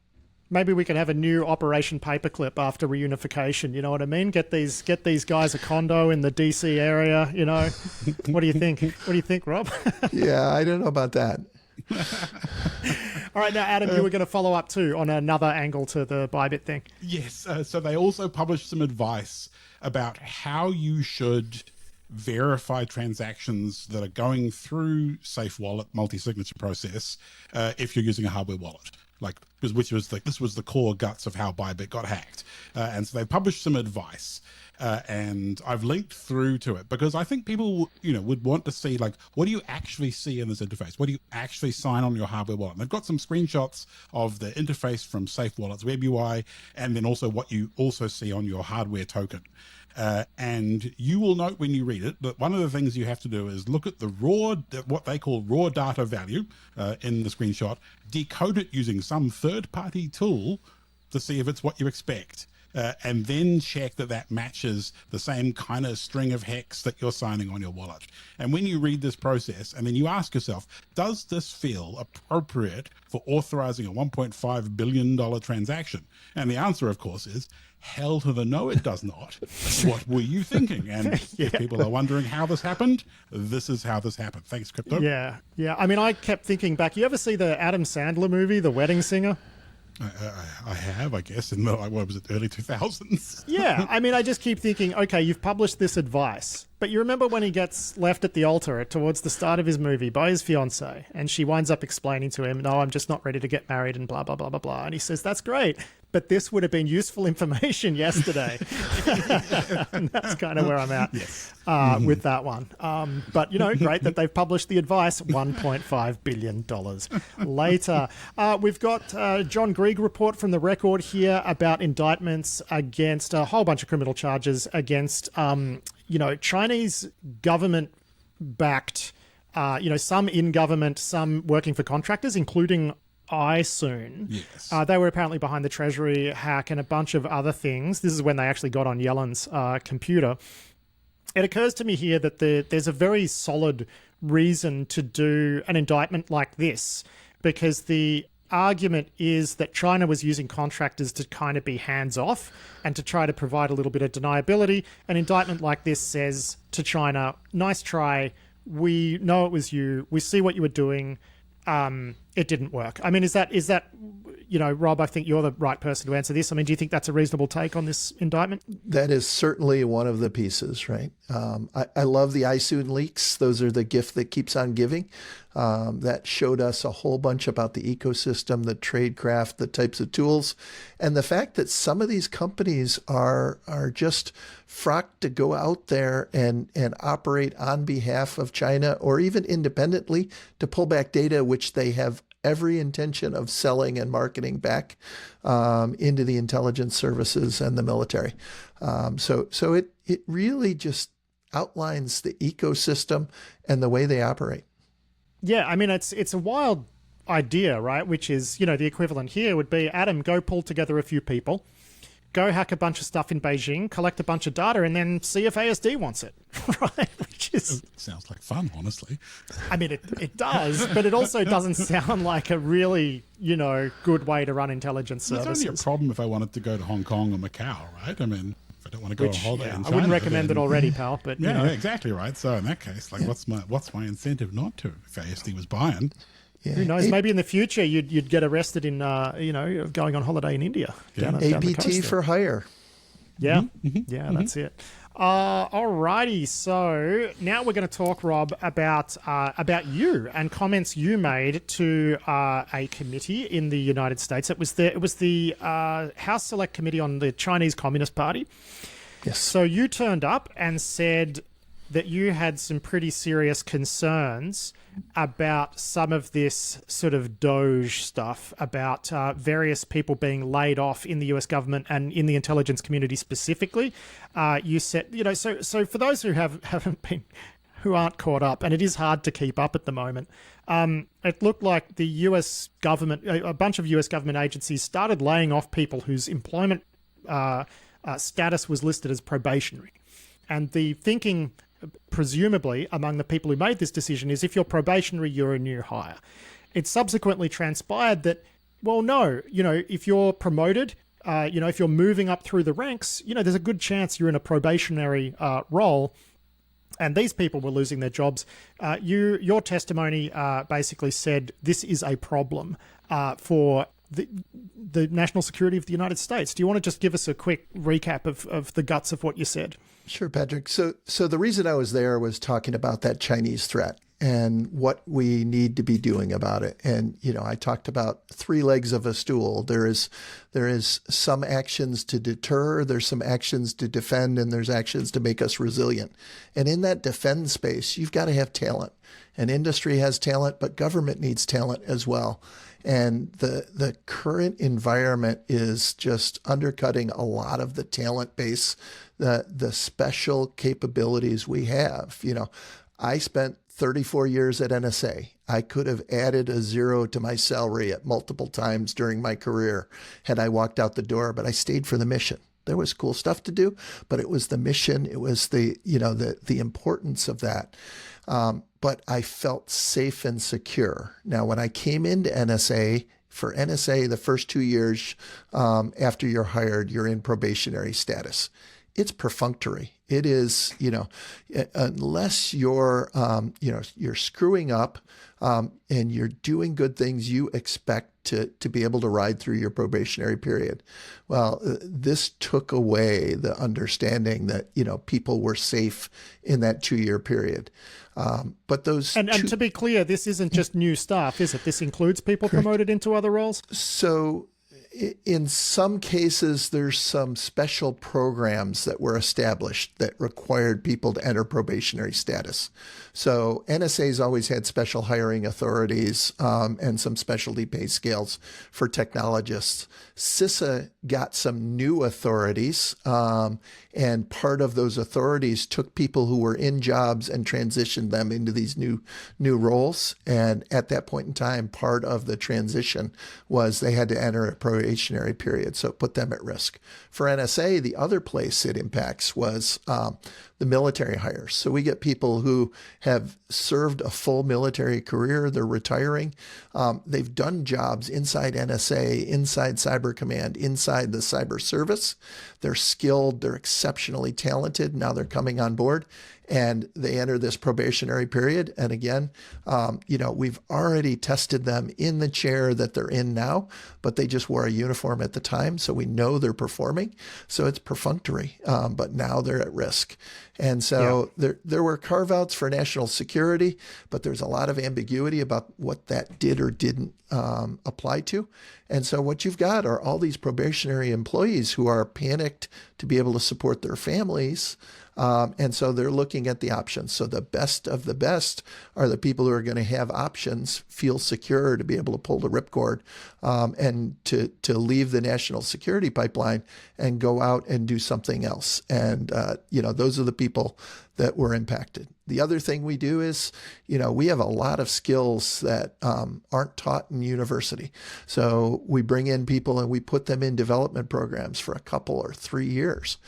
Maybe we can have a new Operation Paperclip after reunification. You know what I mean? Get these guys a condo in the DC area. What do you think? What do you think, Rob? Yeah, I don't know about that. All right, now Adam, you were going to follow up too on another angle to the Bybit thing. Yes. So they also published some advice about how you should verify transactions that are going through Safe Wallet multi-signature process if you're using a hardware wallet. This was the core guts of how Bybit got hacked. And so they published some advice, and I've linked through to it because I think people, would want to see, what do you actually see in this interface? What do you actually sign on your hardware wallet? And they've got some screenshots of the interface from Safe Wallet's web UI, and then also what you also see on your hardware token. And you will note when you read it that one of the things you have to do is look at the what they call raw data value in the screenshot, decode it using some third-party tool to see if it's what you expect, and then check that matches the same kind of string of hex that you're signing on your wallet. And when you read this process, and then you ask yourself, does this feel appropriate for authorizing a $1.5 billion transaction? And the answer, of course, is hell to the no, it does not. What were you thinking? And if people are wondering how this happened, this is how this happened. Thanks, Crypto. Yeah. I mean, I kept thinking back. You ever see the Adam Sandler movie, The Wedding Singer? I have, I guess, in the, what was it, early 2000s? Yeah, I mean, I just keep thinking, okay, you've published this advice, but you remember when he gets left at the altar towards the start of his movie by his fiancée, and she winds up explaining to him, no, I'm just not ready to get married and blah, blah, blah, blah, blah. And he says, that's great, but this would have been useful information yesterday. And that's kind of where I'm at with that one. But, great that they've published the advice, $1.5 billion later. We've got John Grieg report from the Record here about indictments against a whole bunch of criminal charges against, Chinese government-backed, some in government, some working for contractors, including iSoon. Yes. They were apparently behind the Treasury hack and a bunch of other things. This is when they actually got on Yellen's computer. It occurs to me here that there's a very solid reason to do an indictment like this, because the argument is that China was using contractors to kind of be hands-off and to try to provide a little bit of deniability. An indictment like this says to China, nice try, we know it was you, we see what you were doing, it didn't work. I mean, is that Rob, I think you're the right person to answer this. I mean, do you think that's a reasonable take on this indictment? That is certainly one of the pieces, right? I love the iSoon leaks. Those are the gift that keeps on giving. That showed us a whole bunch about the ecosystem, the tradecraft, the types of tools, and the fact that some of these companies are just frocked to go out there and operate on behalf of China or even independently to pull back data, which they have every intention of selling and marketing back into the intelligence services and the military. So it really just outlines the ecosystem and the way they operate. Yeah, I mean, it's a wild idea, right? Which is, the equivalent here would be, Adam, go pull together a few people, go hack a bunch of stuff in Beijing, collect a bunch of data, and then see if ASD wants it, right? Which is, It sounds like fun, honestly. I mean, it does, but it also doesn't sound like a really, good way to run intelligence services. It's only a problem if I wanted to go to Hong Kong or Macau, right? I mean, if I don't want to go on holiday in China, I wouldn't recommend it already, pal. But yeah, exactly right. So in that case, like, what's my incentive not to? If ASD was buying, Yeah. who knows? Maybe in the future you'd get arrested in going on holiday in India. Down the APT coast for hire. Yeah, that's it. Alrighty, so now we're going to talk, Rob, about you and comments you made to a committee in the United States. It was the House Select Committee on the Chinese Communist Party. Yes. So you turned up and said that you had some pretty serious concerns about some of this sort of DOGE stuff, about various people being laid off in the US government and in the intelligence community specifically. You said, so for those who who aren't caught up, and it is hard to keep up at the moment, it looked like the US government, a bunch of US government agencies started laying off people whose employment status was listed as probationary. And the thinking, presumably, among the people who made this decision is if you're probationary, you're a new hire. It subsequently transpired that, well, no, if you're promoted, if you're moving up through the ranks, there's a good chance you're in a probationary role. And these people were losing their jobs. Your testimony basically said this is a problem for the national security of the United States. Do you want to just give us a quick recap of the guts of what you said? Sure, Patrick. So the reason I was there was talking about that Chinese threat and what we need to be doing about it. And, I talked about three legs of a stool. There is some actions to deter, there's some actions to defend, and there's actions to make us resilient. And in that defend space, you've got to have talent. And industry has talent, but government needs talent as well. And the current environment is just undercutting a lot of the talent base, the special capabilities we have. I spent 34 years at NSA. I could have added a zero to my salary at multiple times during my career had I walked out the door, but I stayed for the mission. There was cool stuff to do, but it was the mission. It was the importance of that. But I felt safe and secure. Now, when I came into NSA, for NSA, the first 2 years after you're hired, you're in probationary status. It's perfunctory. It is, unless you're, you're screwing up and you're doing good things, you expect to be able to ride through your probationary period. Well, this took away the understanding that, people were safe in that 2-year period. But those and to be clear, this isn't just new staff, is it? This includes people promoted into other roles? So in some cases, there's some special programs that were established that required people to enter probationary status. So NSA's always had special hiring authorities and some specialty pay scales for technologists. CISA got some new authorities, and part of those authorities took people who were in jobs and transitioned them into these new roles. And at that point in time, part of the transition was they had to enter a probationary period, so it put them at risk. For NSA, the other place it impacts was the military hires. So we get people who have served a full military career, they're retiring, they've done jobs inside NSA, inside Cyber Command, inside the cyber service. They're skilled, they're exceptionally talented. Now they're coming on board and they enter this probationary period. And again, we've already tested them in the chair that they're in now, but they just wore a uniform at the time. So we know they're performing. So it's perfunctory, but now they're at risk. And so there were carve-outs for national security, but there's a lot of ambiguity about what that did or didn't apply to. And so what you've got are all these probationary employees who are panicked to be able to support their families. And so they're looking at the options. So the best of the best are the people who are going to have options, feel secure to be able to pull the ripcord and to leave the national security pipeline and go out and do something else. And, those are the people that were impacted. The other thing we do is, we have a lot of skills that aren't taught in university. So we bring in people and we put them in development programs for a couple or 3 years.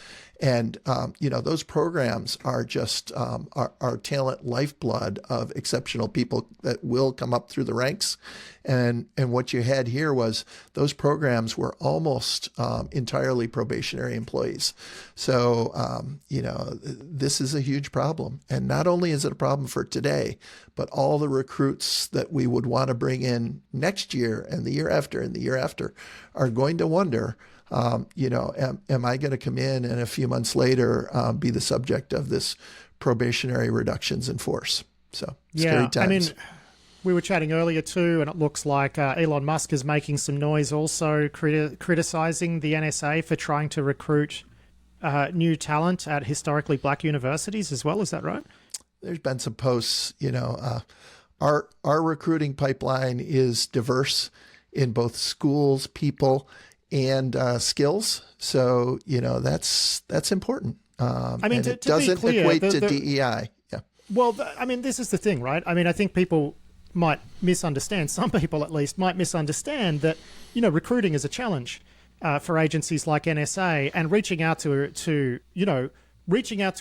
And, those programs are just our talent lifeblood of exceptional people that will come up through the ranks. And what you had here was those programs were almost entirely probationary employees. So, this is a huge problem. And not only is it a problem for today, but all the recruits that we would want to bring in next year and the year after and the year after are going to wonder, am I going to come in and a few months later be the subject of this probationary reductions in force? So scary times. We were chatting earlier too, and it looks like Elon Musk is making some noise also criticizing the NSA for trying to recruit new talent at historically black universities as well. Is that right? There's been some posts, our recruiting pipeline is diverse in both schools, people, and skills. So, that's important. It doesn't equate to DEI. Yeah. Well, this is the thing, right? I think people might misunderstand, some people at least might misunderstand that, recruiting is a challenge for agencies like NSA, and reaching out to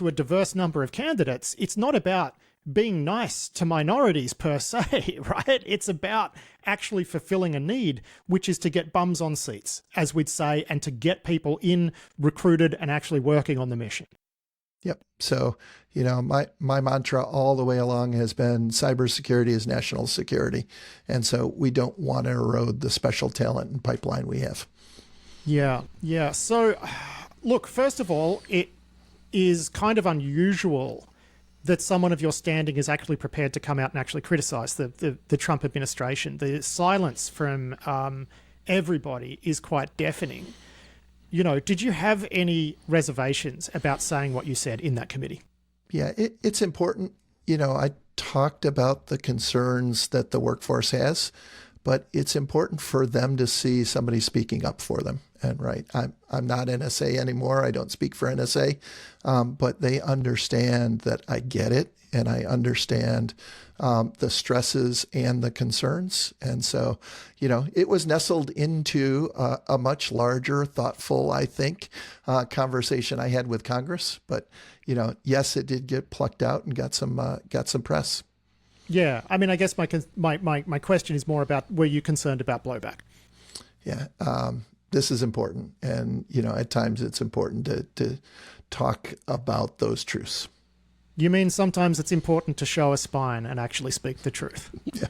a diverse number of candidates. It's not about being nice to minorities per se, right? It's about actually fulfilling a need, which is to get bums on seats, as we'd say, and to get people in, recruited, and actually working on the mission. Yep. So, my mantra all the way along has been cybersecurity is national security. And so we don't want to erode the special talent and pipeline we have. Yeah. So, look, first of all, it is kind of unusual that someone of your standing is actually prepared to come out and actually criticize the Trump administration. The silence from everybody is quite deafening. Did you have any reservations about saying what you said in that committee? Yeah, it's important. I talked about the concerns that the workforce has, but it's important for them to see somebody speaking up for them. And I'm not NSA anymore. I don't speak for NSA, but they understand that I get it, and I understand the stresses and the concerns. And so, it was nestled into a much larger, thoughtful, I think, conversation I had with Congress. But, yes, it did get plucked out and got some press. Yeah. I guess my question is more about, were you concerned about blowback? Yeah. This is important. And, at times it's important to talk about those truths. You mean sometimes it's important to show a spine and actually speak the truth? Yeah.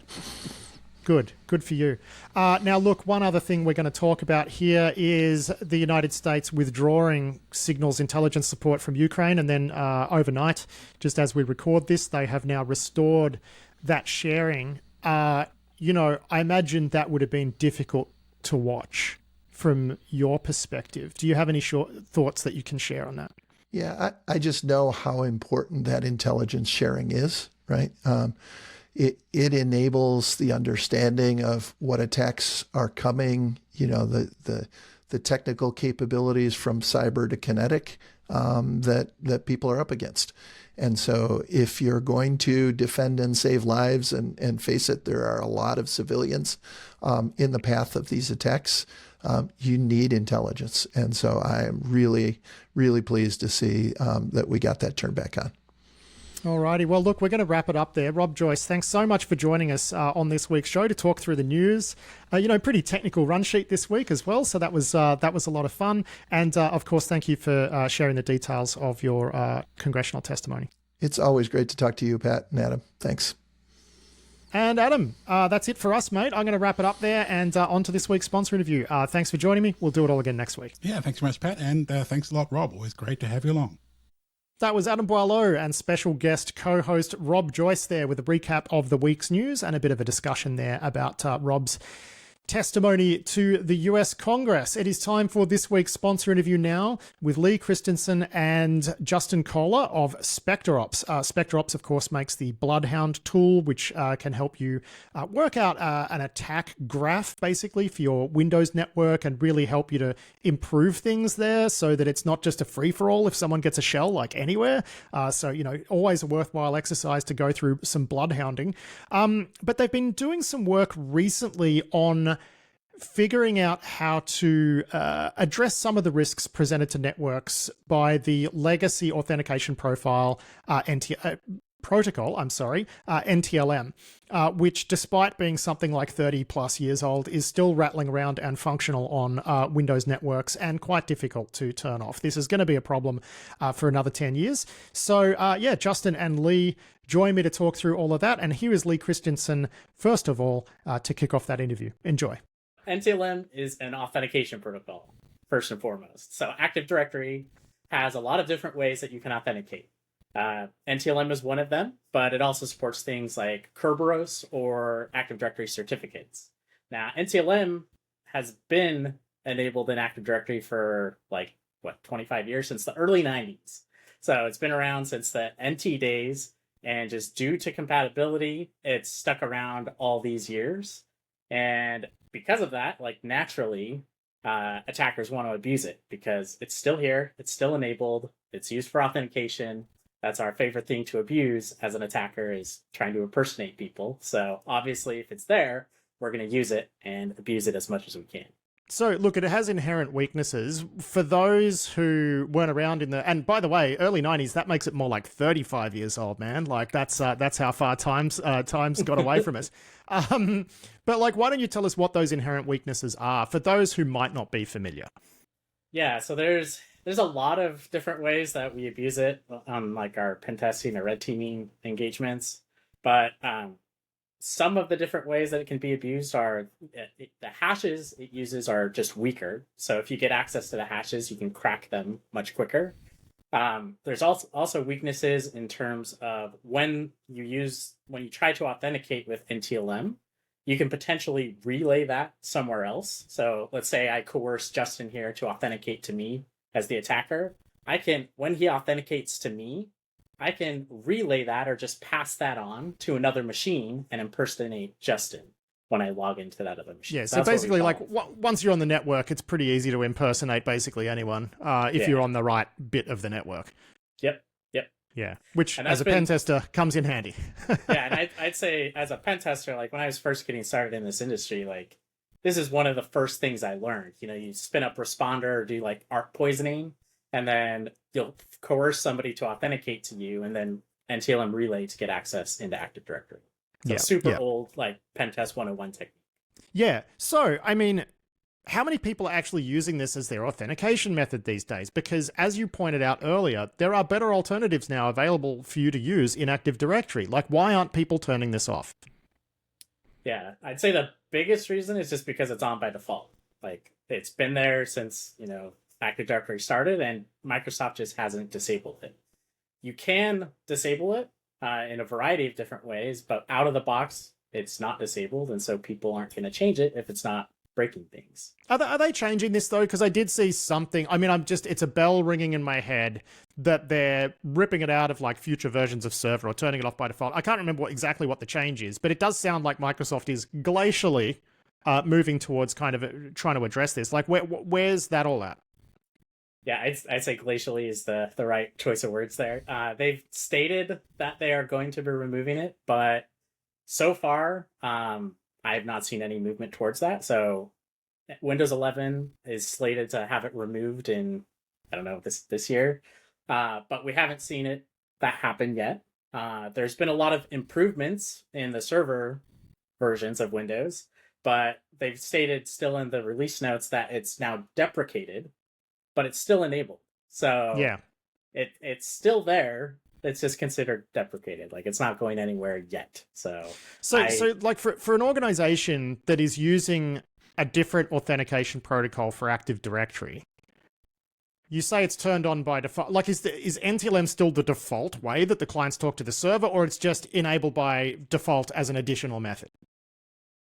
Good for you. Now, look, one other thing we're going to talk about here is the United States withdrawing signals intelligence support from Ukraine. And then overnight, just as we record this, they have now restored that sharing. I imagine that would have been difficult to watch from your perspective. Do you have any short thoughts that you can share on that? Yeah, I just know how important that intelligence sharing is, right? It enables the understanding of what attacks are coming, the technical capabilities from cyber to kinetic that people are up against. And so if you're going to defend and save lives, and face it, there are a lot of civilians in the path of these attacks, you need intelligence. And so I am really, really pleased to see that we got that turned back on. All righty. Well, look, we're going to wrap it up there. Rob Joyce, thanks so much for joining us on this week's show to talk through the news. Pretty technical run sheet this week as well. So that was a lot of fun. And of course, thank you for sharing the details of your congressional testimony. It's always great to talk to you, Pat and Adam. Thanks. And Adam, that's it for us, mate. I'm going to wrap it up there and on to this week's sponsor interview. Thanks for joining me. We'll do it all again next week. Yeah, thanks very much, Pat. And thanks a lot, Rob. Always great to have you along. That was Adam Boileau and special guest co-host Rob Joyce there with a recap of the week's news and a bit of a discussion there about Rob's testimony to the US Congress. It is time for this week's sponsor interview now with Lee Christensen and Justin Kohler of SpectreOps. SpectreOps, of course, makes the Bloodhound tool, which can help you work out an attack graph, basically, for your Windows network and really help you to improve things there so that it's not just a free-for-all if someone gets a shell, like anywhere. So, always a worthwhile exercise to go through some bloodhounding. But they've been doing some work recently on figuring out how to address some of the risks presented to networks by the legacy authentication protocol, NTLM, which, despite being something like 30 plus years old, is still rattling around and functional on Windows networks and quite difficult to turn off. This is going to be a problem for another 10 years. So Justin and Lee join me to talk through all of that. And here is Lee Christensen, first of all, to kick off that interview. Enjoy. NTLM is an authentication protocol, first and foremost. So Active Directory has a lot of different ways that you can authenticate. NTLM is one of them, but it also supports things like Kerberos or Active Directory certificates. Now, NTLM has been enabled in Active Directory for 25 years, since the early 90s. So it's been around since the NT days, and just due to compatibility, it's stuck around all these years. And because of that, naturally, attackers want to abuse it because it's still here, it's still enabled, it's used for authentication. That's our favorite thing to abuse as an attacker, is trying to impersonate people. So obviously, if it's there, we're going to use it and abuse it as much as we can. So, look, it has inherent weaknesses. For those who weren't around and by the way, early 90s, that makes it more like 35 years old, man. That's how far times got away from us. But why don't you tell us what those inherent weaknesses are for those who might not be familiar? Yeah, so there's a lot of different ways that we abuse it on our pen testing or red teaming engagements. But some of the different ways that it can be abused are the hashes it uses are just weaker. So if you get access to the hashes, you can crack them much quicker. There's also weaknesses in terms of when you try to authenticate with NTLM, you can potentially relay that somewhere else. So let's say I coerce Justin here to authenticate to me as the attacker. When he authenticates to me, I can relay that or just pass that on to another machine and impersonate Justin when I log into that other machine. Yeah, so basically, once you're on the network, it's pretty easy to impersonate basically anyone if you're on the right bit of the network. Yep. Yeah, which as a pen tester comes in handy. Yeah, and I'd say as a pen tester, when I was first getting started in this industry, this is one of the first things I learned. You spin up Responder or do ARP poisoning, and then you'll coerce somebody to authenticate to you, and then NTLM relay to get access into Active Directory. So old, pen test 101 technique. Yeah. So, how many people are actually using this as their authentication method these days? Because as you pointed out earlier, there are better alternatives now available for you to use in Active Directory. Why aren't people turning this off? Yeah, I'd say the biggest reason is just because it's on by default. It's been there since, Active Directory started, and Microsoft just hasn't disabled it. You can disable it in a variety of different ways, but out of the box, it's not disabled, and so people aren't going to change it if it's not breaking things. Are they changing this though? Because I did see something. It's a bell ringing in my head that they're ripping it out of future versions of Server or turning it off by default. I can't remember exactly what the change is, but it does sound like Microsoft is glacially moving towards kind of trying to address this. Where's that all at? Yeah, I'd say glacially is the right choice of words there. They've stated that they are going to be removing it, but so far, I have not seen any movement towards that. So Windows 11 is slated to have it removed in, this year. But we haven't seen that happen yet. There's been a lot of improvements in the server versions of Windows, but they've stated still in the release notes that it's now deprecated, but it's still enabled. So yeah, it's still there. It's just considered deprecated. It's not going anywhere yet. So for an organization that is using a different authentication protocol for Active Directory, you say it's turned on by default. Is NTLM still the default way that the clients talk to the server, or it's just enabled by default as an additional method?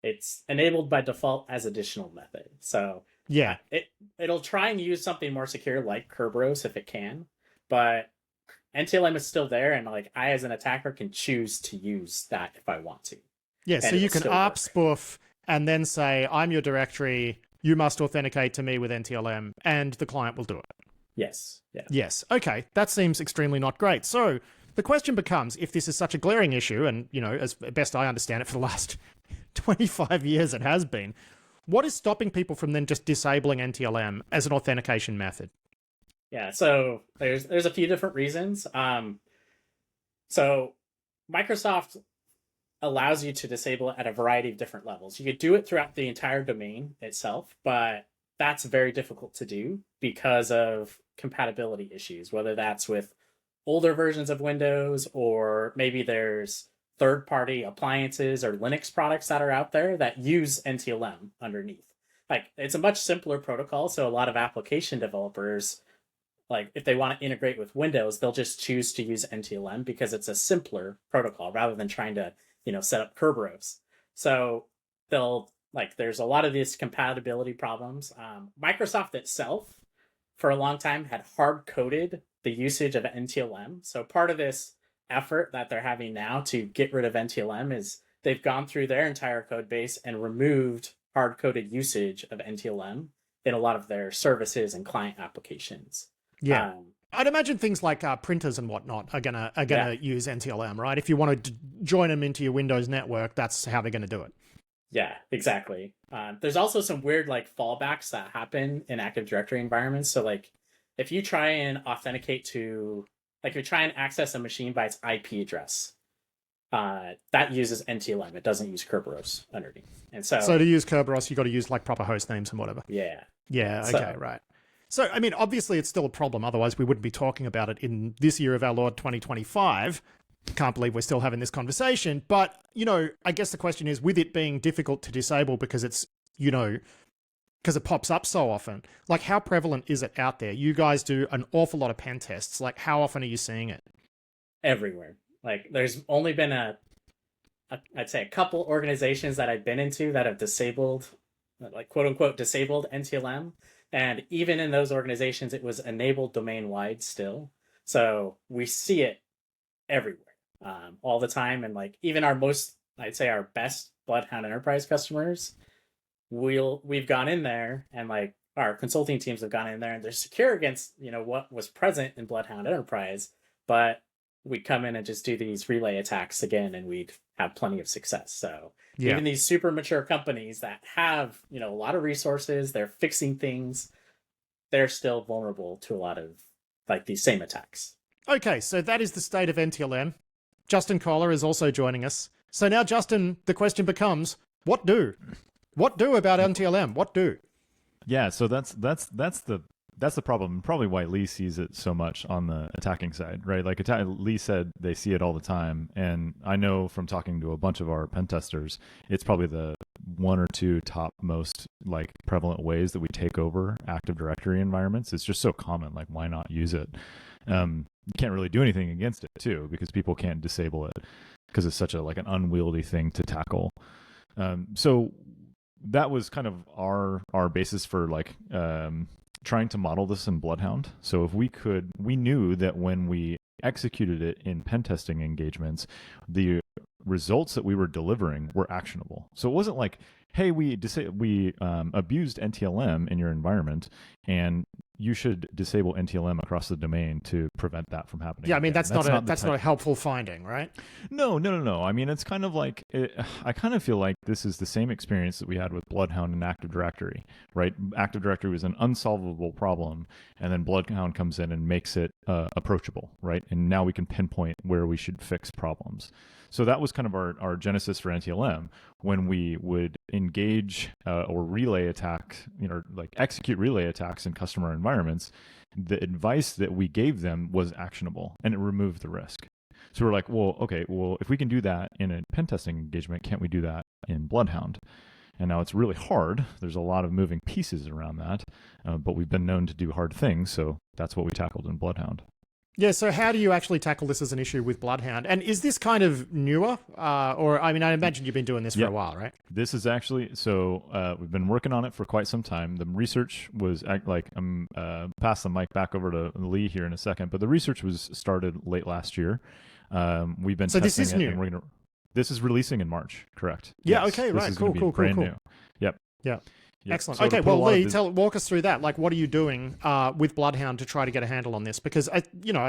it's enabled by default as additional method. So Yeah. It'll try and use something more secure like Kerberos if it can, but NTLM is still there, and like I as an attacker can choose to use that if I want to. Yeah, so you can ARP spoof and then say, I'm your directory, you must authenticate to me with NTLM, and the client will do it. Yes. Yeah. Yes. Okay. That seems extremely not great. So the question becomes, if this is such a glaring issue, and, you know, as best I understand it for the last 25 years it has been, what is stopping people from then just disabling NTLM as an authentication method? Yeah, so there's a few different reasons. So Microsoft allows you to disable it at a variety of different levels. You could do it throughout the entire domain itself, but that's very difficult to do because of compatibility issues, whether that's with older versions of Windows, or maybe there's third-party appliances or Linux products that are out there that use NTLM underneath. Like, it's a much simpler protocol, so a lot of application developers, like if they want to integrate with Windows, they'll just choose to use NTLM because it's a simpler protocol rather than trying to, you know, set up Kerberos. So there's a lot of these compatibility problems. Microsoft itself, for a long time, had hard-coded the usage of NTLM. So part of this effort that they're having now to get rid of NTLM is they've gone through their entire code base and removed hard-coded usage of NTLM in a lot of their services and client applications. Yeah. I'd imagine things like printers and whatnot are gonna use NTLM, right? If you want to join them into your Windows network, that's how they're going to do it. Yeah, exactly. There's also some weird like fallbacks that happen in Active Directory environments. So like if you try and authenticate to, like you try and access a machine by its IP address, that uses NTLM. It doesn't use Kerberos underneath. And so to use Kerberos, you got to use like proper host names and whatever. Yeah. Yeah. Okay. Right. So, I mean, obviously it's still a problem. Otherwise, we wouldn't be talking about it in this year of our Lord 2025. Can't believe we're still having this conversation. But, you know, I guess the question is, with it being difficult to disable because it's, you know, because it pops up so often, like how prevalent is it out there? You guys do an awful lot of pen tests. Like how often are you seeing it? Everywhere. Like there's only been I'd say a couple organizations that I've been into that have disabled, like quote unquote, disabled NTLM. And even in those organizations, it was enabled domain-wide still. So we see it everywhere, all the time. And like even our I'd say our best Bloodhound Enterprise customers, we've gone in there and like our consulting teams have gone in there and they're secure against, you know, what was present in Bloodhound Enterprise, but we'd come in and just do these relay attacks again and we'd have plenty of success. So even these super mature companies that have, you know, a lot of resources, they're fixing things, they're still vulnerable to a lot of like these same attacks. Okay, so that is the state of NTLM. Justin Kohler is also joining us. So now, Justin, the question becomes, what do? What do about NTLM? What do? Yeah, so that's the problem. Probably why Lee sees it so much on the attacking side, right? Like Lee said, they see it all the time, and I know from talking to a bunch of our pen testers, it's probably the one or two top most like prevalent ways that we take over Active Directory environments. It's just so common. Like, why not use it? You can't really do anything against it too because people can't disable it because it's such a like an unwieldy thing to tackle. So that was kind of our basis for like trying to model this in Bloodhound. So if we knew that when we executed it in pen testing engagements, the results that we were delivering were actionable. So it wasn't like, hey, we abused NTLM in your environment, and you should disable NTLM across the domain to prevent that from happening. Yeah, I mean, that's not a helpful finding, right? No. I mean, it's kind of like, I kind of feel like this is the same experience that we had with Bloodhound and Active Directory, right? Active Directory was an unsolvable problem, and then Bloodhound comes in and makes it approachable, right? And now we can pinpoint where we should fix problems. So that was kind of our genesis for NTLM. When we would engage or relay attack, like execute relay attacks in customer environments, the advice that we gave them was actionable and it removed the risk. So we're like, if we can do that in a pen testing engagement, can't we do that in Bloodhound? And now it's really hard. There's a lot of moving pieces around that, but we've been known to do hard things. So that's what we tackled in Bloodhound. Yeah, so how do you actually tackle this as an issue with Bloodhound? And is this kind of newer? Or, I mean, I imagine you've been doing this for a while, right? This is actually, we've been working on it for quite some time. The research was, I'm pass the mic back over to Lee here in a second, but the research was started late last year. We've been testing this is it, new. and this is releasing in March, correct? Yeah, Yes, okay, this right, is gonna be cool. New. Yep. Yeah. Yep. Excellent. So Okay, well, Lee, walk us through that. Like, what are you doing with Bloodhound to try to get a handle on this? Because, I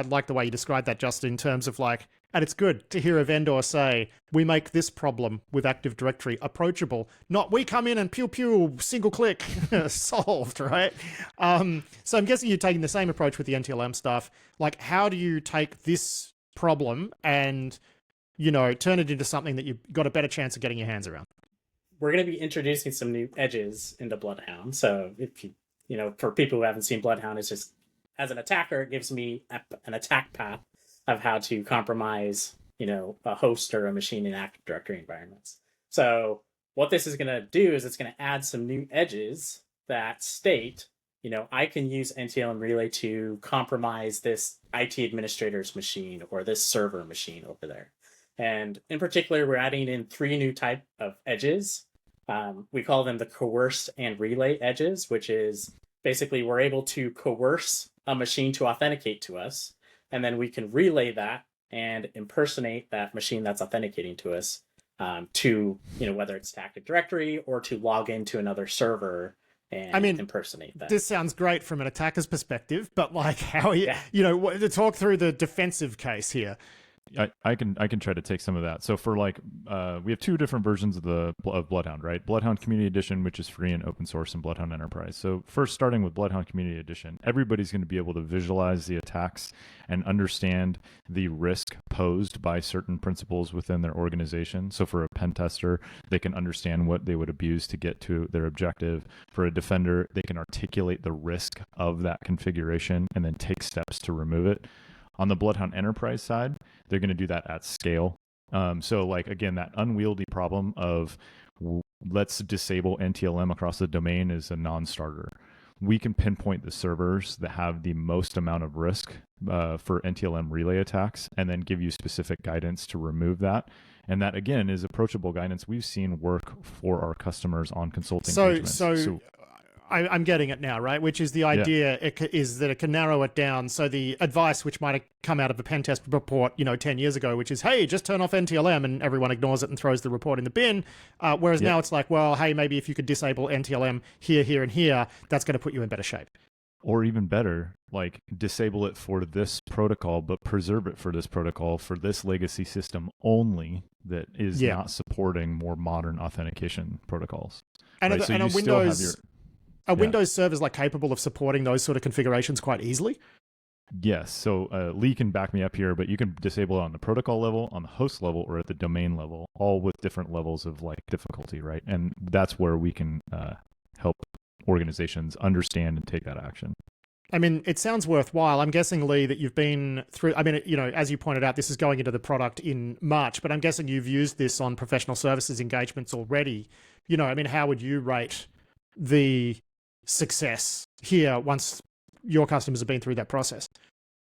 like the way you described that, just in terms of like, and it's good to hear a vendor say, we make this problem with Active Directory approachable, not we come in and pew pew, single click, solved, right? So I'm guessing you're taking the same approach with the NTLM stuff. Like, how do you take this problem and, turn it into something that you've got a better chance of getting your hands around? We're going to be introducing some new edges into Bloodhound. So if for people who haven't seen Bloodhound, it's just, as an attacker, it gives me an attack path of how to compromise, a host or a machine in Active Directory environments. So what this is going to do is it's going to add some new edges that state, I can use NTLM Relay to compromise this IT administrator's machine or this server machine over there. And in particular, we're adding in 3 new type of edges. We call them the coerce and relay edges, which is basically we're able to coerce a machine to authenticate to us, and then we can relay that and impersonate that machine that's authenticating to us to, whether it's to Active Directory or to log into another server and impersonate that. This sounds great from an attacker's perspective, but like how, to talk through the defensive case here. I can try to take some of that. So for we have 2 different versions of Bloodhound, right? Bloodhound Community Edition, which is free and open source, and Bloodhound Enterprise. So first, starting with Bloodhound Community Edition, everybody's going to be able to visualize the attacks and understand the risk posed by certain principles within their organization. So for a pen tester, they can understand what they would abuse to get to their objective. For a defender, they can articulate the risk of that configuration and then take steps to remove it. On the Bloodhound Enterprise side, they're going to do that at scale. So again, that unwieldy problem of let's disable NTLM across the domain is a non-starter. We can pinpoint the servers that have the most amount of risk for NTLM relay attacks and then give you specific guidance to remove that. And that, again, is approachable guidance we've seen work for our customers on consulting engagements. So I'm getting it now, right? Which is the idea is that it can narrow it down. So the advice, which might have come out of a pen test report, 10 years ago, which is, hey, just turn off NTLM, and everyone ignores it and throws the report in the bin. Whereas now it's like, well, hey, maybe if you could disable NTLM here, here, and here, that's going to put you in better shape. Or even better, disable it for this protocol, but preserve it for this protocol for this legacy system only that is not supporting more modern authentication protocols. And, right? and a Windows servers capable of supporting those sort of configurations quite easily? Yes. So Lee can back me up here, but you can disable it on the protocol level, on the host level, or at the domain level, all with different levels of difficulty, right? And that's where we can help organizations understand and take that action. I mean, it sounds worthwhile. I'm guessing, Lee, that you've been through, as you pointed out, this is going into the product in March, but I'm guessing you've used this on professional services engagements already. How would you rate the success here once your customers have been through that process?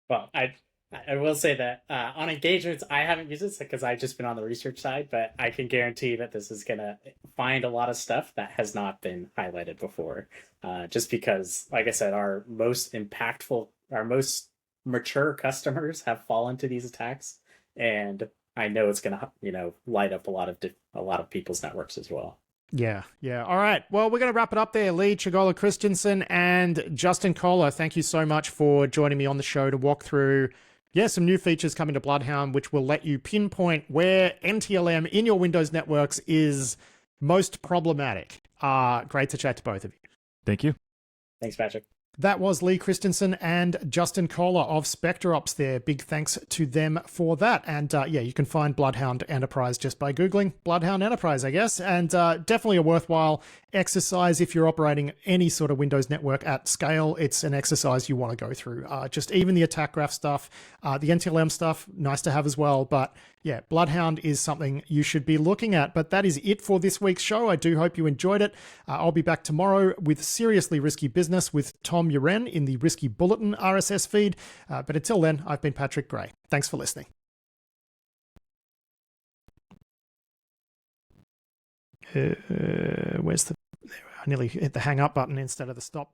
Well, I will say that on engagements, I haven't used this because I've just been on the research side, but I can guarantee that this is going to find a lot of stuff that has not been highlighted before. Just because, like I said, our most impactful, our most mature customers have fallen to these attacks, and I know it's going to, light up a lot of people's networks as well. Yeah. All right. Well, we're going to wrap it up there. Lee Chigola Christensen and Justin Kohler, thank you so much for joining me on the show to walk through, some new features coming to Bloodhound, which will let you pinpoint where NTLM in your Windows networks is most problematic. Great to chat to both of you. Thank you. Thanks, Patrick. That was Lee Christensen and Justin Kohler of SpectreOps there. Big thanks to them for that. And you can find Bloodhound Enterprise just by Googling Bloodhound Enterprise, I guess. And definitely a worthwhile exercise if you're operating any sort of Windows network at scale. It's an exercise you want to go through. Just even the attack graph stuff, the NTLM stuff, nice to have as well. But yeah, Bloodhound is something you should be looking at. But that is it for this week's show. I do hope you enjoyed it. I'll be back tomorrow with Seriously Risky Business with Tom Uren in the Risky Bulletin RSS feed. But until then, I've been Patrick Gray. Thanks for listening. Where's the... I nearly hit the hang up button instead of the stop.